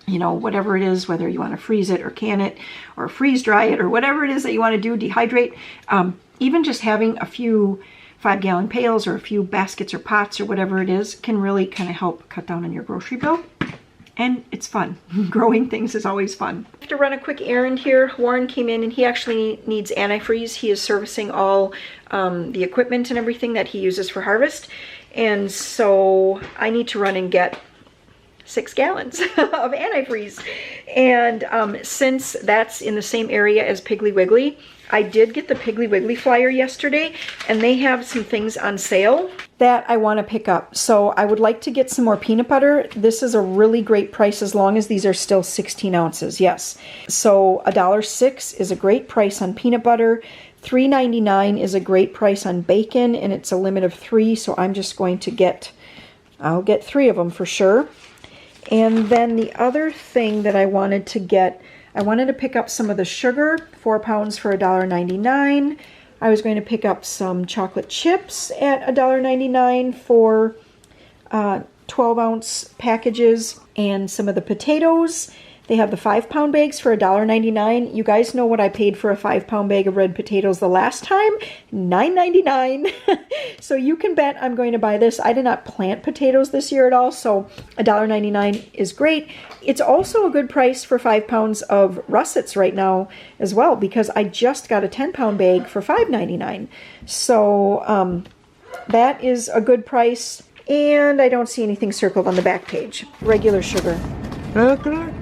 you know, whatever it is, whether you want to freeze it or can it or freeze dry it or whatever it is that you want to do, dehydrate, even just having a few 5-gallon pails or a few baskets or pots or whatever it is can really kind of help cut down on your grocery bill. And it's fun. Growing things is always fun. I have to run a quick errand here. Warren came in and he actually needs antifreeze. He is servicing all the equipment and everything that he uses for harvest. And so I need to run and get 6 gallons of antifreeze. And since that's in the same area as Piggly Wiggly, I did get the Piggly Wiggly flyer yesterday, and they have some things on sale that I want to pick up. So I would like to get some more peanut butter. This is a really great price as long as these are still 16 ounces, yes. So $1.06 is a great price on peanut butter. $3.99 is a great price on bacon, and it's a limit of 3, so I'm just going to I'll get 3 of them for sure. And then the other thing that I wanted to get, I wanted to pick up some of the sugar, 4 pounds for $1.99. I was going to pick up some chocolate chips at $1.99 for 12-ounce packages, and some of the potatoes. They have the 5-pound bags for $1.99. You guys know what I paid for a 5-pound bag of red potatoes the last time? $9.99. So you can bet I'm going to buy this. I did not plant potatoes this year at all, so $1.99 is great. It's also a good price for 5 pounds of russets right now as well, because I just got a 10-pound bag for $5.99. So that is a good price. And I don't see anything circled on the back page. Regular sugar. Okay.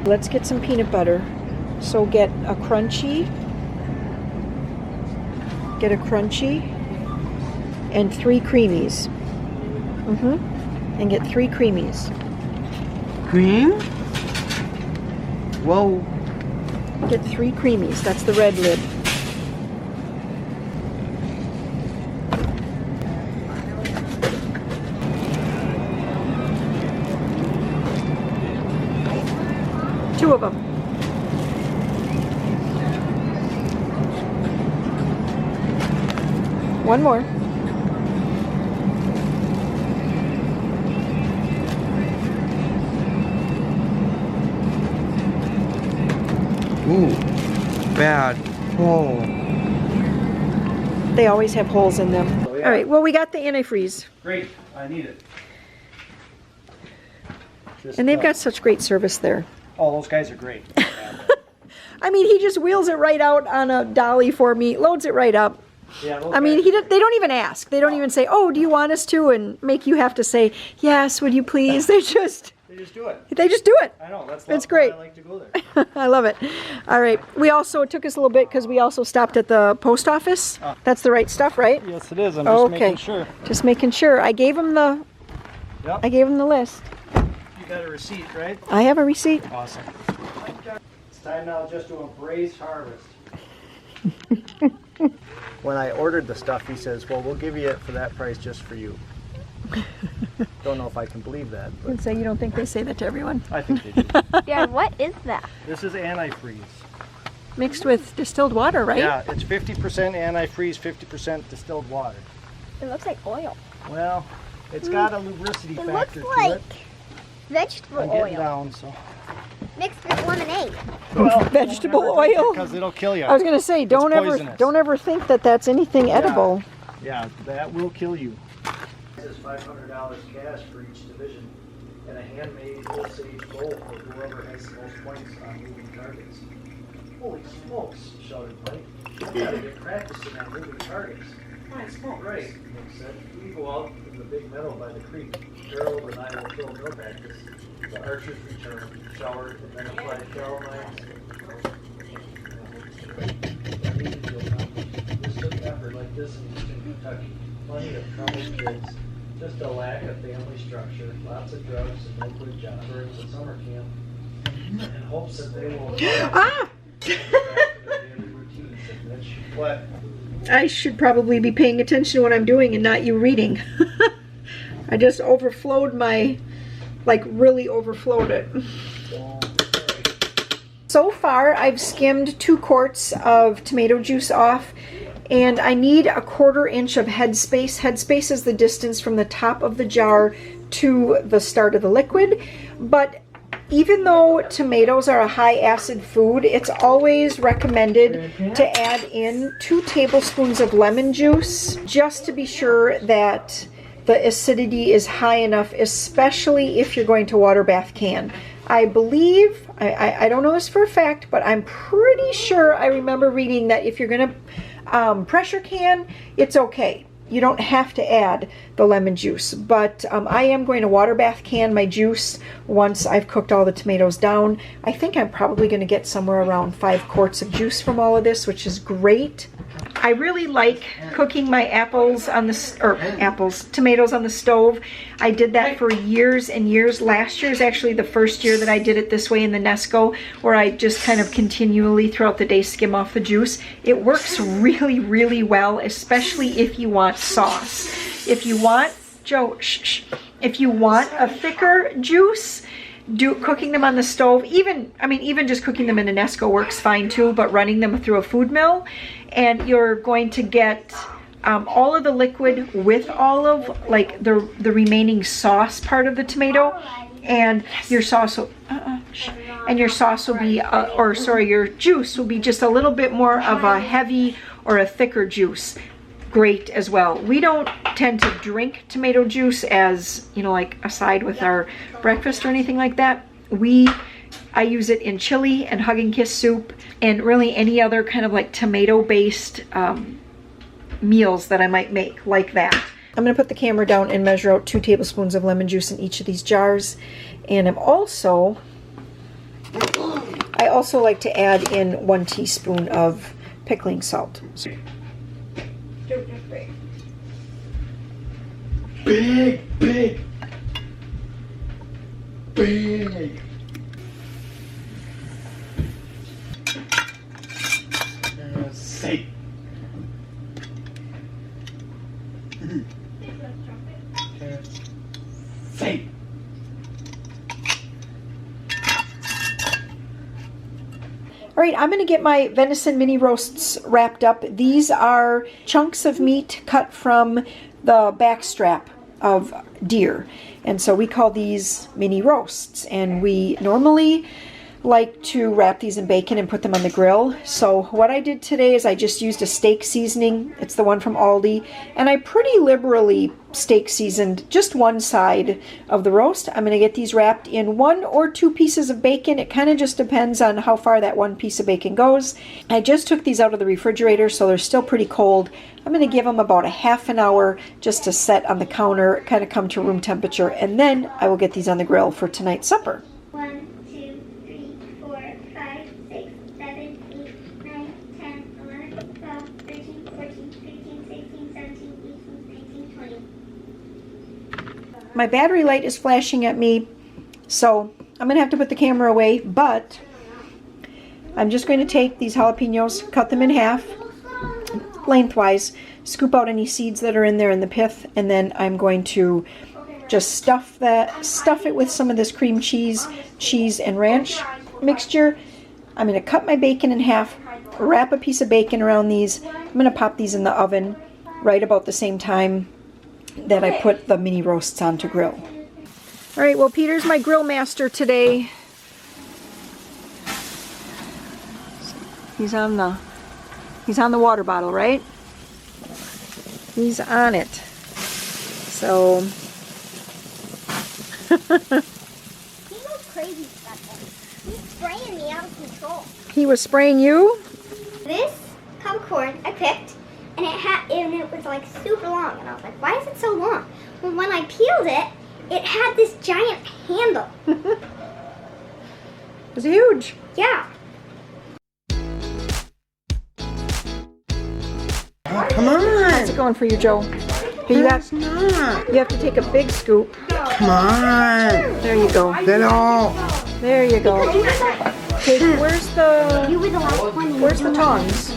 Let's get some peanut butter. So get a crunchy, and 3 creamies. And get 3 creamies. Cream? Whoa. Get 3 creamies. That's the red lid. Two of them. One more. Ooh. Bad. Oh. They always have holes in them. Oh, yeah. All right, well, we got the antifreeze. Great. I need it. And they've got such great service there. Oh, those guys are great. I mean, he just wheels it right out on a dolly for me, loads it right up. Yeah, those I mean, guys- they don't even ask. They don't even say, oh, do you want us to? And make you have to say, yes, would you please? They just do it. do it. I know. That's It's great. why I like to go there. I love it. All right. It took us a little bit because we also stopped at the post office. That's the right stuff, right? Yes, it is. I'm just Okay. making sure. Just making sure. I gave him the list. You got a receipt, right? I have a receipt. Awesome. It's time now just to embrace harvest. When I ordered the stuff, he says, well, we'll give you it for that price just for you. Don't know if I can believe that, but And so you don't think they say that to everyone? I think they do. Dad, what is that? This is antifreeze. Mixed with distilled water, right? Yeah, it's 50% antifreeze, 50% distilled water. It looks like oil. Well, it's got a lubricity It factor looks to like it. vegetable I'm getting oil down, so. mixed with lemonade. Well, Vegetable oil? Because it'll kill you. I was gonna say, don't ever think that that's anything edible. Yeah, that will kill you. This is $500 cash for each division, and a handmade Osage bowl for whoever has the most points on moving targets. Holy smokes, shouted Mike. You gotta get practicing on moving targets. Fine smoke, right, Nick said. We go out in the big meadow by the creek. Gerald and I will film no practice. The archers return, showered, and then apply shell knives. This took effort like this in Eastern Kentucky. Plenty of troubled kids. Just a lack of family structure, lots of drugs and no good jobs during the summer camp, in hopes that they will get back to their daily routines. And Mitch, what? I should probably be paying attention to what I'm doing and not you reading. I just overflowed really overflowed it. So far, I've skimmed 2 quarts of tomato juice off, and I need a 1/4 inch of headspace. Headspace is the distance from the top of the jar to the start of the liquid. But even though tomatoes are a high acid food, it's always recommended to add in 2 tablespoons of lemon juice just to be sure that the acidity is high enough, especially if you're going to water bath can. I believe, I don't know this for a fact, but I'm pretty sure I remember reading that if you're gonna pressure can, it's okay. You don't have to add the lemon juice, but I am going to water bath can my juice once I've cooked all the tomatoes down. I think I'm probably going to get somewhere around 5 quarts of juice from all of this, which is great. I really like cooking my tomatoes on the stove. I did that for years and years. Last year is actually the first year that I did it this way in the Nesco, where I just kind of continually throughout the day skim off the juice. It works really, really well, especially if you want sauce. If you want, Joe, if you want a thicker juice, cooking them on the stove, even just cooking them in a Nesco works fine too, but running them through a food mill, and you're going to get all of the liquid with all of like the remaining sauce part of the tomato, and your sauce will, your juice will be just a little bit more of a heavy or a thicker juice. Great as well. We don't tend to drink tomato juice as, you know, like a side with our breakfast or anything like that. I use it in chili and hug and kiss soup and really any other kind of like tomato based meals that I might make like that. I'm going to put the camera down and measure out 2 tablespoons of lemon juice in each of these jars. And I also like to add in 1 teaspoon of pickling salt. Big. Safe. Safe. All right, I'm going to get my venison mini roasts wrapped up. These are chunks of meat cut from the back strap of deer. And so we call these mini roasts. And we normally like to wrap these in bacon and put them on the grill. So what I did today is I just used a steak seasoning. It's the one from Aldi. And I pretty liberally steak seasoned just one side of the roast. I'm going to get these wrapped in 1 or 2 pieces of bacon. It kind of just depends on how far that one piece of bacon goes. I just took these out of the refrigerator, so they're still pretty cold. I'm going to give them about a half an hour just to set on the counter, kind of come to room temperature, and then I will get these on the grill for tonight's supper. 1, 2, 3, 4, 5, 6, 7, 8, 9, 10, 11, 12, 13, 14, 15, 16, 17, 18, 19, 20. My battery light is flashing at me, so I'm going to have to put the camera away, but I'm just going to take these jalapenos, cut them in half, lengthwise, scoop out any seeds that are in there in the pith, and then I'm going to just stuff it with some of this cream cheese and ranch mixture. I'm going to cut my bacon in half, wrap a piece of bacon around these. I'm going to pop these in the oven right about the same time that I put the mini roasts on to grill. All right, well, Peter's my grill master today. He's on the water bottle, right? He's on it. So He goes crazy with that thing. He's spraying me out of control. he was spraying you? This cob corn I picked, and it was like super long, and I was like, why is it so long? Well, when I peeled it, it had this giant handle. It was huge. Yeah. Come on. How's it going for you, Joe? Here, you have to take a big scoop. Come on. There you go. Little. There you go. Okay, where's the tongs?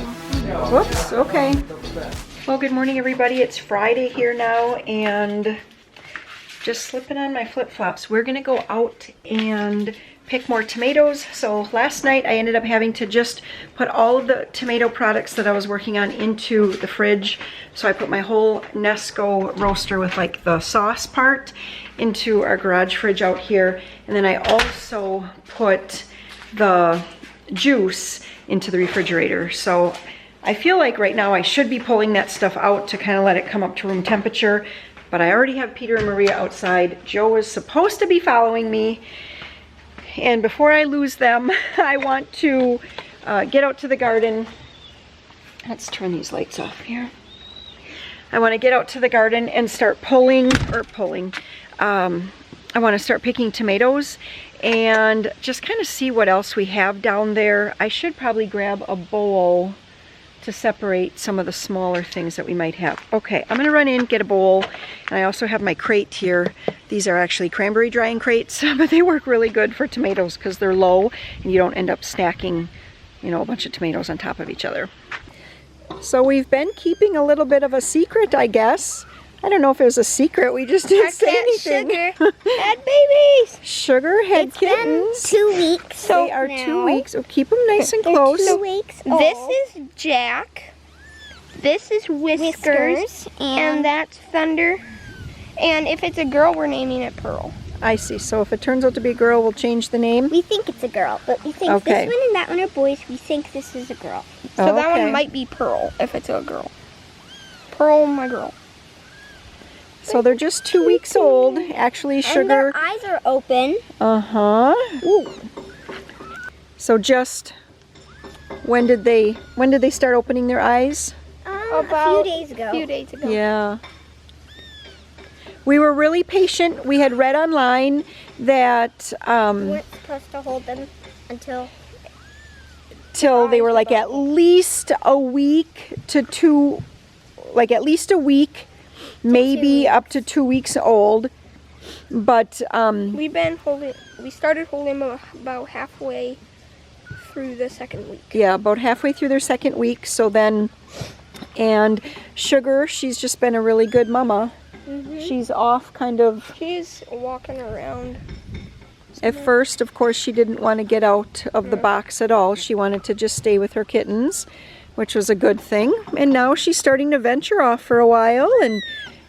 Whoops, okay. Well, good morning, everybody. It's Friday here now, and just slipping on my flip-flops. We're gonna go out and pick more tomatoes. So last night I ended up having to just put all of the tomato products that I was working on into the fridge. So I put my whole Nesco roaster with like the sauce part into our garage fridge out here. And then I also put the juice into the refrigerator. So I feel like right now I should be pulling that stuff out to kind of let it come up to room temperature. But I already have Peter and Maria outside. Joe is supposed to be following me. And before I lose them, I want to get out to the garden. Let's turn these lights off here. I want to get out to the garden and start I want to start picking tomatoes and just kind of see what else we have down there. I should probably grab a bowl to separate some of the smaller things that we might have. Okay, I'm gonna run in, get a bowl, and I also have my crate here. These are actually cranberry drying crates, but they work really good for tomatoes because they're low and you don't end up stacking, you know, a bunch of tomatoes on top of each other. So we've been keeping a little bit of a secret, I guess. I don't know if it was a secret, we just didn't say anything. Sugar had babies. Sugar had kittens. 2 weeks. They are 2 weeks. Oh, keep them nice and close. 2 weeks old. This is Jack. This is Whiskers. And that's Thunder. And if it's a girl, we're naming it Pearl. I see. So if it turns out to be a girl, we'll change the name. We think it's a girl, but we think Okay. this one and that one are boys. We think this is a girl. So that Okay. one might be Pearl if it's a girl. Pearl, my girl. So they're just 2 weeks old. Actually, And Sugar. their eyes are open. Uh-huh. So just when did they start opening their eyes? A few days ago. A few days ago. Yeah. We were really patient. We had read online that We weren't supposed to hold them until till they were like at least a week to two, like at least a week, maybe up to 2 weeks old. But We started holding them about halfway through the second week. yeah, about halfway through their second week. So then, and Sugar, she's just been a really good mama. She's off kind of. She's walking around. At first, of course, she didn't want to get out of the box at all. She wanted to just stay with her kittens, which was a good thing. And now she's starting to venture off for a while, and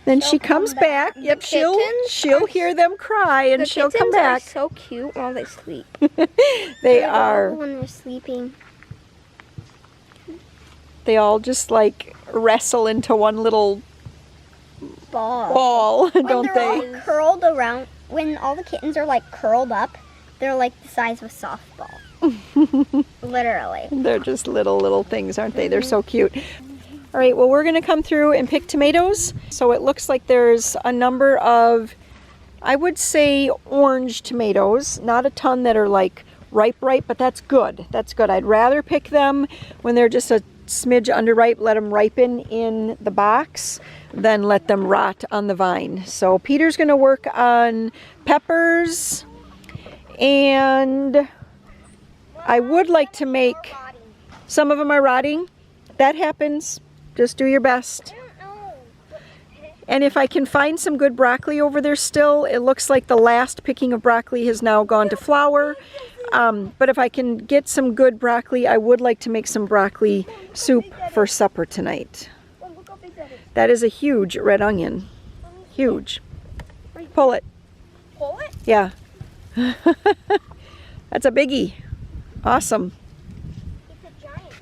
then she comes back. Yep, she'll hear them cry, and she'll come back. Are so cute while they sleep. They are. when they're sleeping. They all just like wrestle into one little ball, When don't they're they? all curled around, when all the kittens are like curled up, they're like the size of a softball. Literally. They're just little things, aren't they? They're so cute. All right, well, we're gonna come through and pick tomatoes. So it looks like there's a number of, I would say, orange tomatoes. Not a ton that are like ripe, but that's good. That's good. I'd rather pick them when they're just a smidge underripe, let them ripen in the box, than let them rot on the vine. So Peter's gonna work on peppers, and I would like to make, some of them are rotting. That happens. Just do your best. And if I can find some good broccoli over there still, it looks like the last picking of broccoli has now gone to flower. But if I can get some good broccoli, I would like to make some broccoli soup for supper tonight. That is a huge red onion. Huge. Pull it. Pull it? Yeah. That's a biggie. Awesome. It's a giant.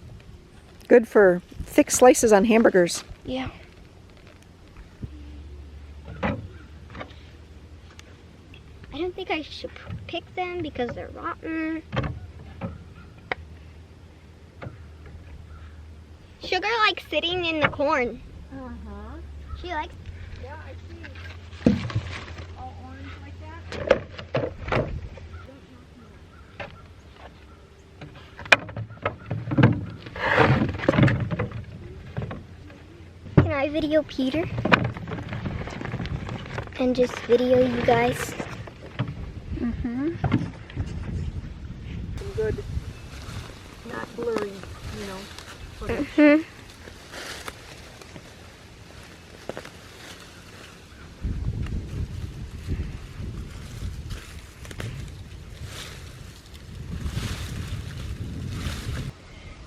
Good for thick slices on hamburgers. Yeah. I don't think I should pick them because they're rotten. Sugar likes sitting in the corn. She likes. Yeah, I see. All orange like that? Can I video Peter? And just video you guys. Some good, not blurry, you know. footage.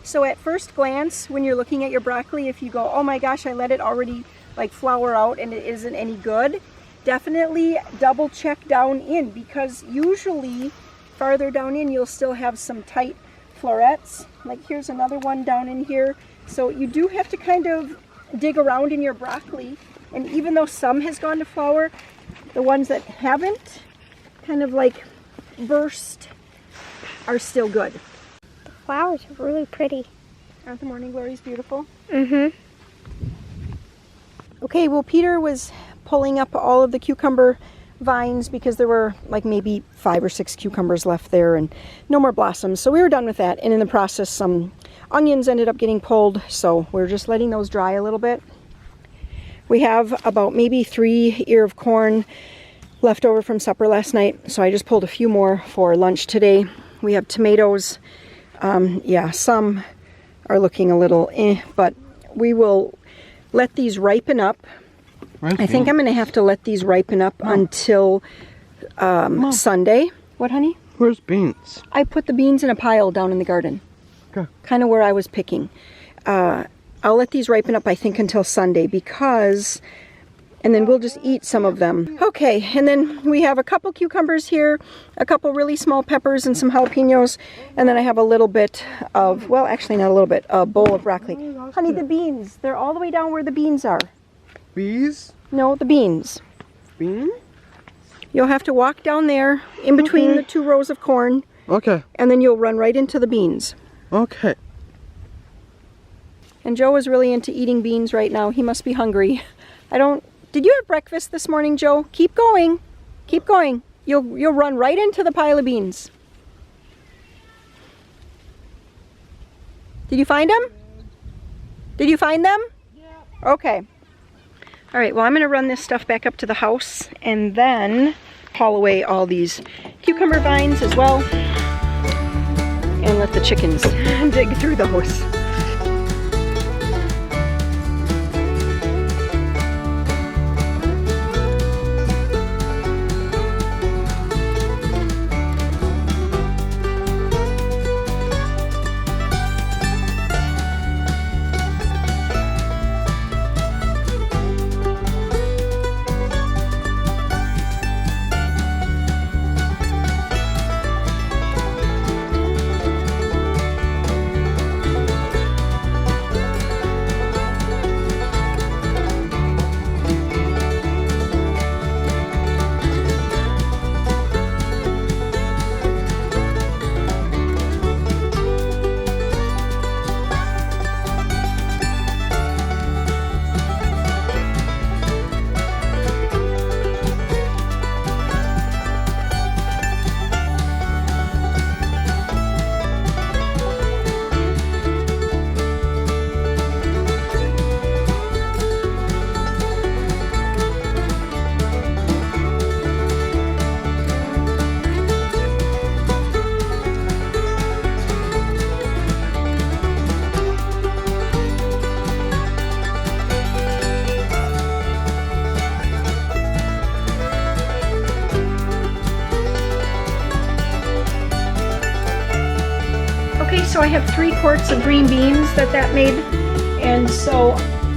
So at first glance, when you're looking at your broccoli, if you go, oh my gosh, I let it already like flower out and it isn't any good, definitely double check down in, because usually farther down in you'll still have some tight florets. Like here's another one down in here. So you do have to kind of dig around in your broccoli, and even though some has gone to flower, the ones that haven't kind of like burst are still good. The flowers are really pretty. Aren't the morning glories beautiful? Mm-hmm. Okay, well, Peter was pulling up all of the cucumber vines because there were like maybe 5 or 6 cucumbers left there and no more blossoms. So we were done with that. And in the process, some onions ended up getting pulled. So we're just letting those dry a little bit. We have about maybe 3 ear of corn left over from supper last night. So I just pulled a few more for lunch today. We have tomatoes. Yeah, some are looking a little but we will let these ripen up. I think I'm going to have to let these ripen up until Sunday. What, honey? Where's beans? I put the beans in a pile down in the garden. Okay. Kind of where I was picking. I'll let these ripen up, I think, until Sunday because... And then we'll just eat some of them. Okay, and then we have a couple cucumbers here, a couple really small peppers and some jalapenos. And then I have a little bit of, well, actually not a little bit, a bowl of broccoli. Honey, the beans, they're all the way down where the beans are. Bees? No, the beans. Bean? You'll have to walk down there in between the 2 rows of corn. Okay. And then you'll run right into the beans. Okay. And Joe is really into eating beans right now. He must be hungry. Did you have breakfast this morning, Joe? Keep going. Keep going. You'll run right into the pile of beans. Did you find them? Did you find them? Yeah. Okay. All right, well, I'm going to run this stuff back up to the house and then haul away all these cucumber vines as well and let the chickens dig through those. So I have 3 quarts of green beans that made, and so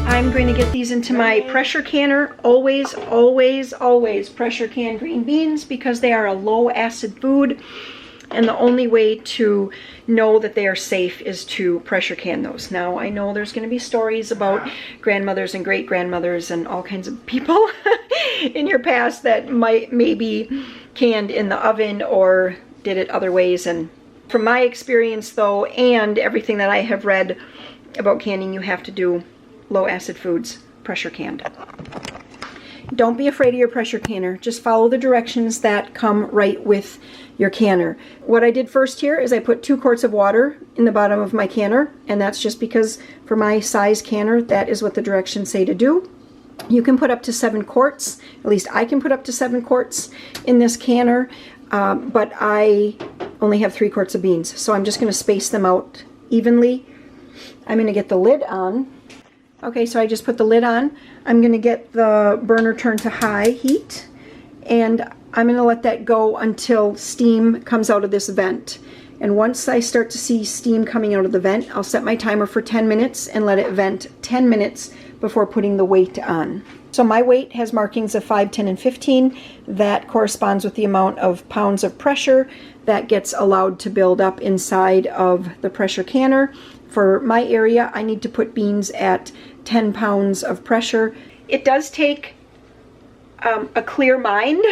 I'm going to get these into my pressure canner. Always, always, always pressure can green beans because they are a low acid food, and the only way to know that they are safe is to pressure can those. Now I know there's going to be stories about grandmothers and great grandmothers and all kinds of people in your past that maybe canned in the oven or did it other ways. And from my experience though, and everything that I have read about canning, you have to do low acid foods pressure canned. Don't be afraid of your pressure canner. Just follow the directions that come right with your canner. What I did first here is I put 2 quarts of water in the bottom of my canner, and that's just because for my size canner, that is what the directions say to do. You can put up to 7 quarts, at least I can put up to 7 quarts in this canner, but I only have 3 quarts of beans, so I'm just going to space them out evenly. I'm going to get the lid on. Okay, so I just put the lid on. I'm going to get the burner turned to high heat, and I'm going to let that go until steam comes out of this vent. And once I start to see steam coming out of the vent, I'll set my timer for 10 minutes and let it vent 10 minutes before putting the weight on. So my weight has markings of 5, 10, and 15. That corresponds with the amount of pounds of pressure that gets allowed to build up inside of the pressure canner. For my area, I need to put beans at 10 pounds of pressure. It does take a clear mind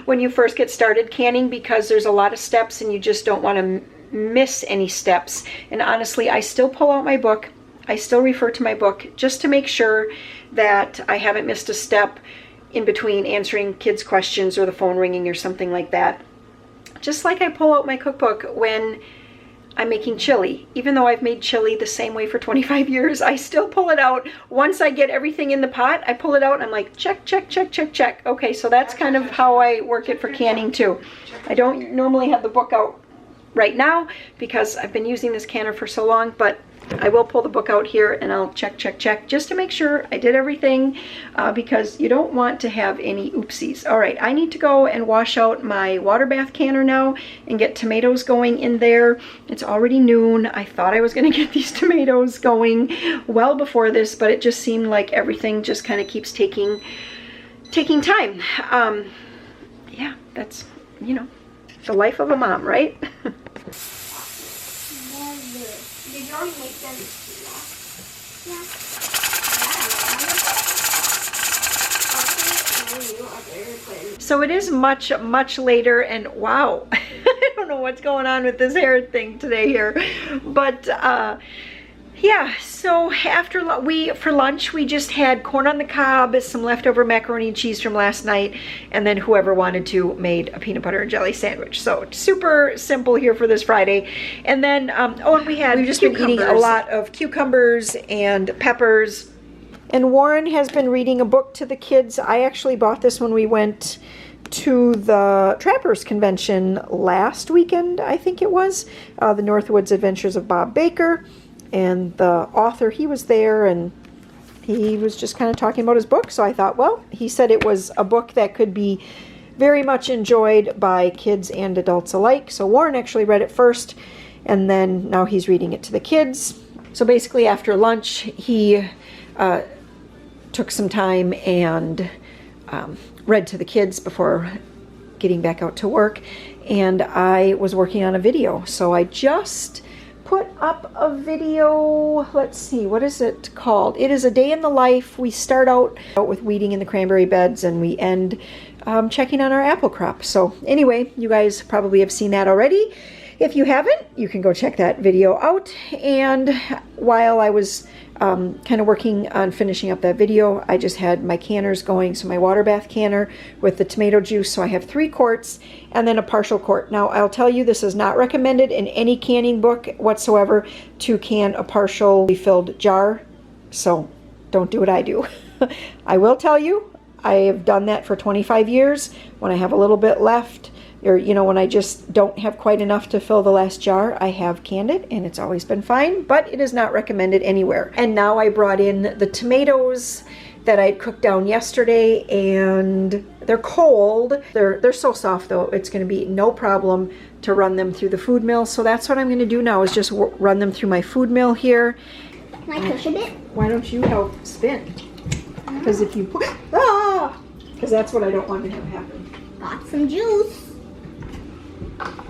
when you first get started canning, because there's a lot of steps and you just don't want to miss any steps. And honestly, I still pull out my book. I still refer to my book just to make sure that I haven't missed a step in between answering kids' questions or the phone ringing or something like that. Just like I pull out my cookbook when I'm making chili. Even though I've made chili the same way for 25 years, I still pull it out. Once I get everything in the pot, I pull it out and I'm like, check, check, check, check, check. Okay, so that's kind of how I work it for canning too. I don't normally have the book out right now because I've been using this canner for so long, but I will pull the book out here and I'll check, check, check just to make sure I did everything, because you don't want to have any oopsies. All right, I need to go and wash out my water bath canner now and get tomatoes going in there. It's already noon. I thought I was going to get these tomatoes going well before this, but it just seemed like everything just kind of keeps taking time. Yeah, that's, you know, the life of a mom, right? Did you already make them? Yeah. So it is much, much later, and wow, I don't know what's going on with this hair thing today here, but yeah, so for lunch we just had corn on the cob, some leftover macaroni and cheese from last night, and then whoever wanted to made a peanut butter and jelly sandwich. So super simple here for this Friday. And then and we've just been eating a lot of cucumbers and peppers. And Warren has been reading a book to the kids. I actually bought this when we went to the Trappers Convention last weekend, I think it was, the Northwoods Adventures of Bob Baker. And the author, he was there and he was just kind of talking about his book. So I thought, well, he said it was a book that could be very much enjoyed by kids and adults alike. So Warren actually read it first, and then now he's reading it to the kids. So basically after lunch, he took some time and read to the kids before getting back out to work. And I was working on a video. So I just put up a video. Let's see, what is it called? It is a day in the life. We start out with weeding in the cranberry beds and we end checking on our apple crop. So anyway, you guys probably have seen that already. If you haven't, you can go check that video out. And while I was kind of working on finishing up that video, I just had my canners going. So my water bath canner with the tomato juice. So I have 3 quarts and then a partial quart. Now I'll tell you, this is not recommended in any canning book whatsoever to can a partially filled jar. So don't do what I do. I will tell you, I have done that for 25 years. When I have a little bit left, or when I just don't have quite enough to fill the last jar, I have canned it and it's always been fine, but it is not recommended anywhere. And now I brought in the tomatoes that I cooked down yesterday, and they're cold. They're so soft though, it's gonna be no problem to run them through the food mill. So that's what I'm gonna do now, is just run them through my food mill here. Can I push a bit? Why don't you help spin? Because if you push, because that's what I don't want to have happen. Got some juice.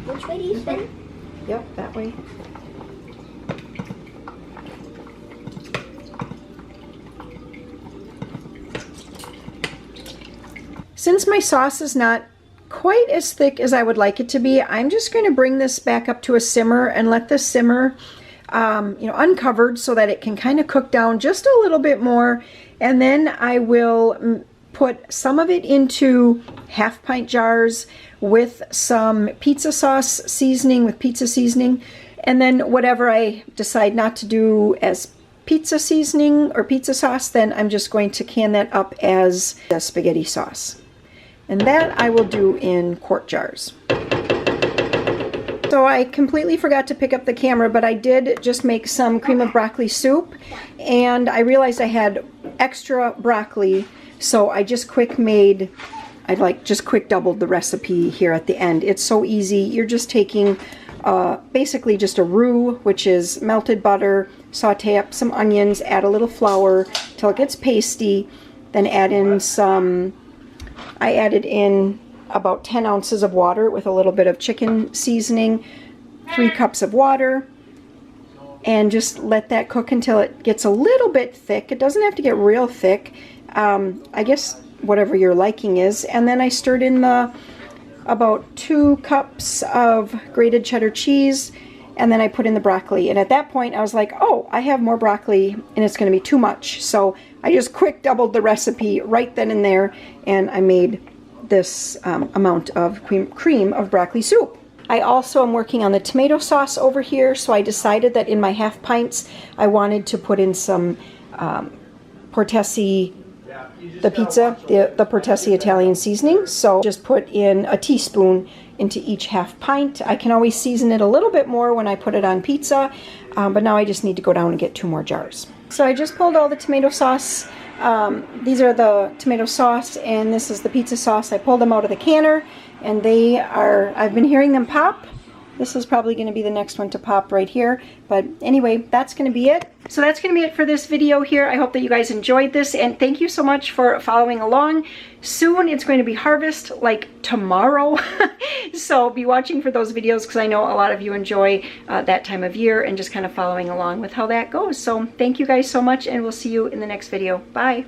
Which way do you spin? Yep, that way. Since my sauce is not quite as thick as I would like it to be, I'm just going to bring this back up to a simmer and let this simmer uncovered, so that it can kind of cook down just a little bit more. And then I will put some of it into half-pint jars with some pizza sauce seasoning, with pizza seasoning, and then whatever I decide not to do as pizza seasoning or pizza sauce, then I'm just going to can that up as a spaghetti sauce. And that I will do in quart jars. So I completely forgot to pick up the camera, but I did just make some cream of broccoli soup, and I realized I had extra broccoli, so I just quick doubled the recipe here at the end. It's so easy. You're just taking basically just a roux, which is melted butter, saute up some onions, add a little flour till it gets pasty, then add in I added in about 10 ounces of water with a little bit of chicken seasoning, 3 cups of water, and just let that cook until it gets a little bit thick. It doesn't have to get real thick. I guess whatever your liking is. And then I stirred in about 2 cups of grated cheddar cheese, and then I put in the broccoli. And at that point I was like, oh, I have more broccoli and it's going to be too much. So I just quick doubled the recipe right then and there, and I made this amount of cream of broccoli soup. I also am working on the tomato sauce over here, so I decided that in my half pints I wanted to put in some Portesi, the pizza, the Portesi Italian seasoning. So just put in a teaspoon into each half pint. I can always season it a little bit more when I put it on pizza, but now I just need to go down and get 2 more jars. So I just pulled all the tomato sauce. These are the tomato sauce, and this is the pizza sauce. I pulled them out of the canner, and they are, I've been hearing them pop. This is probably going to be the next one to pop right here. But anyway, that's going to be it. So that's going to be it for this video here. I hope that you guys enjoyed this, and thank you so much for following along. Soon it's going to be harvest, like tomorrow. So be watching for those videos, because I know a lot of you enjoy that time of year and just kind of following along with how that goes. So thank you guys so much, and we'll see you in the next video. Bye.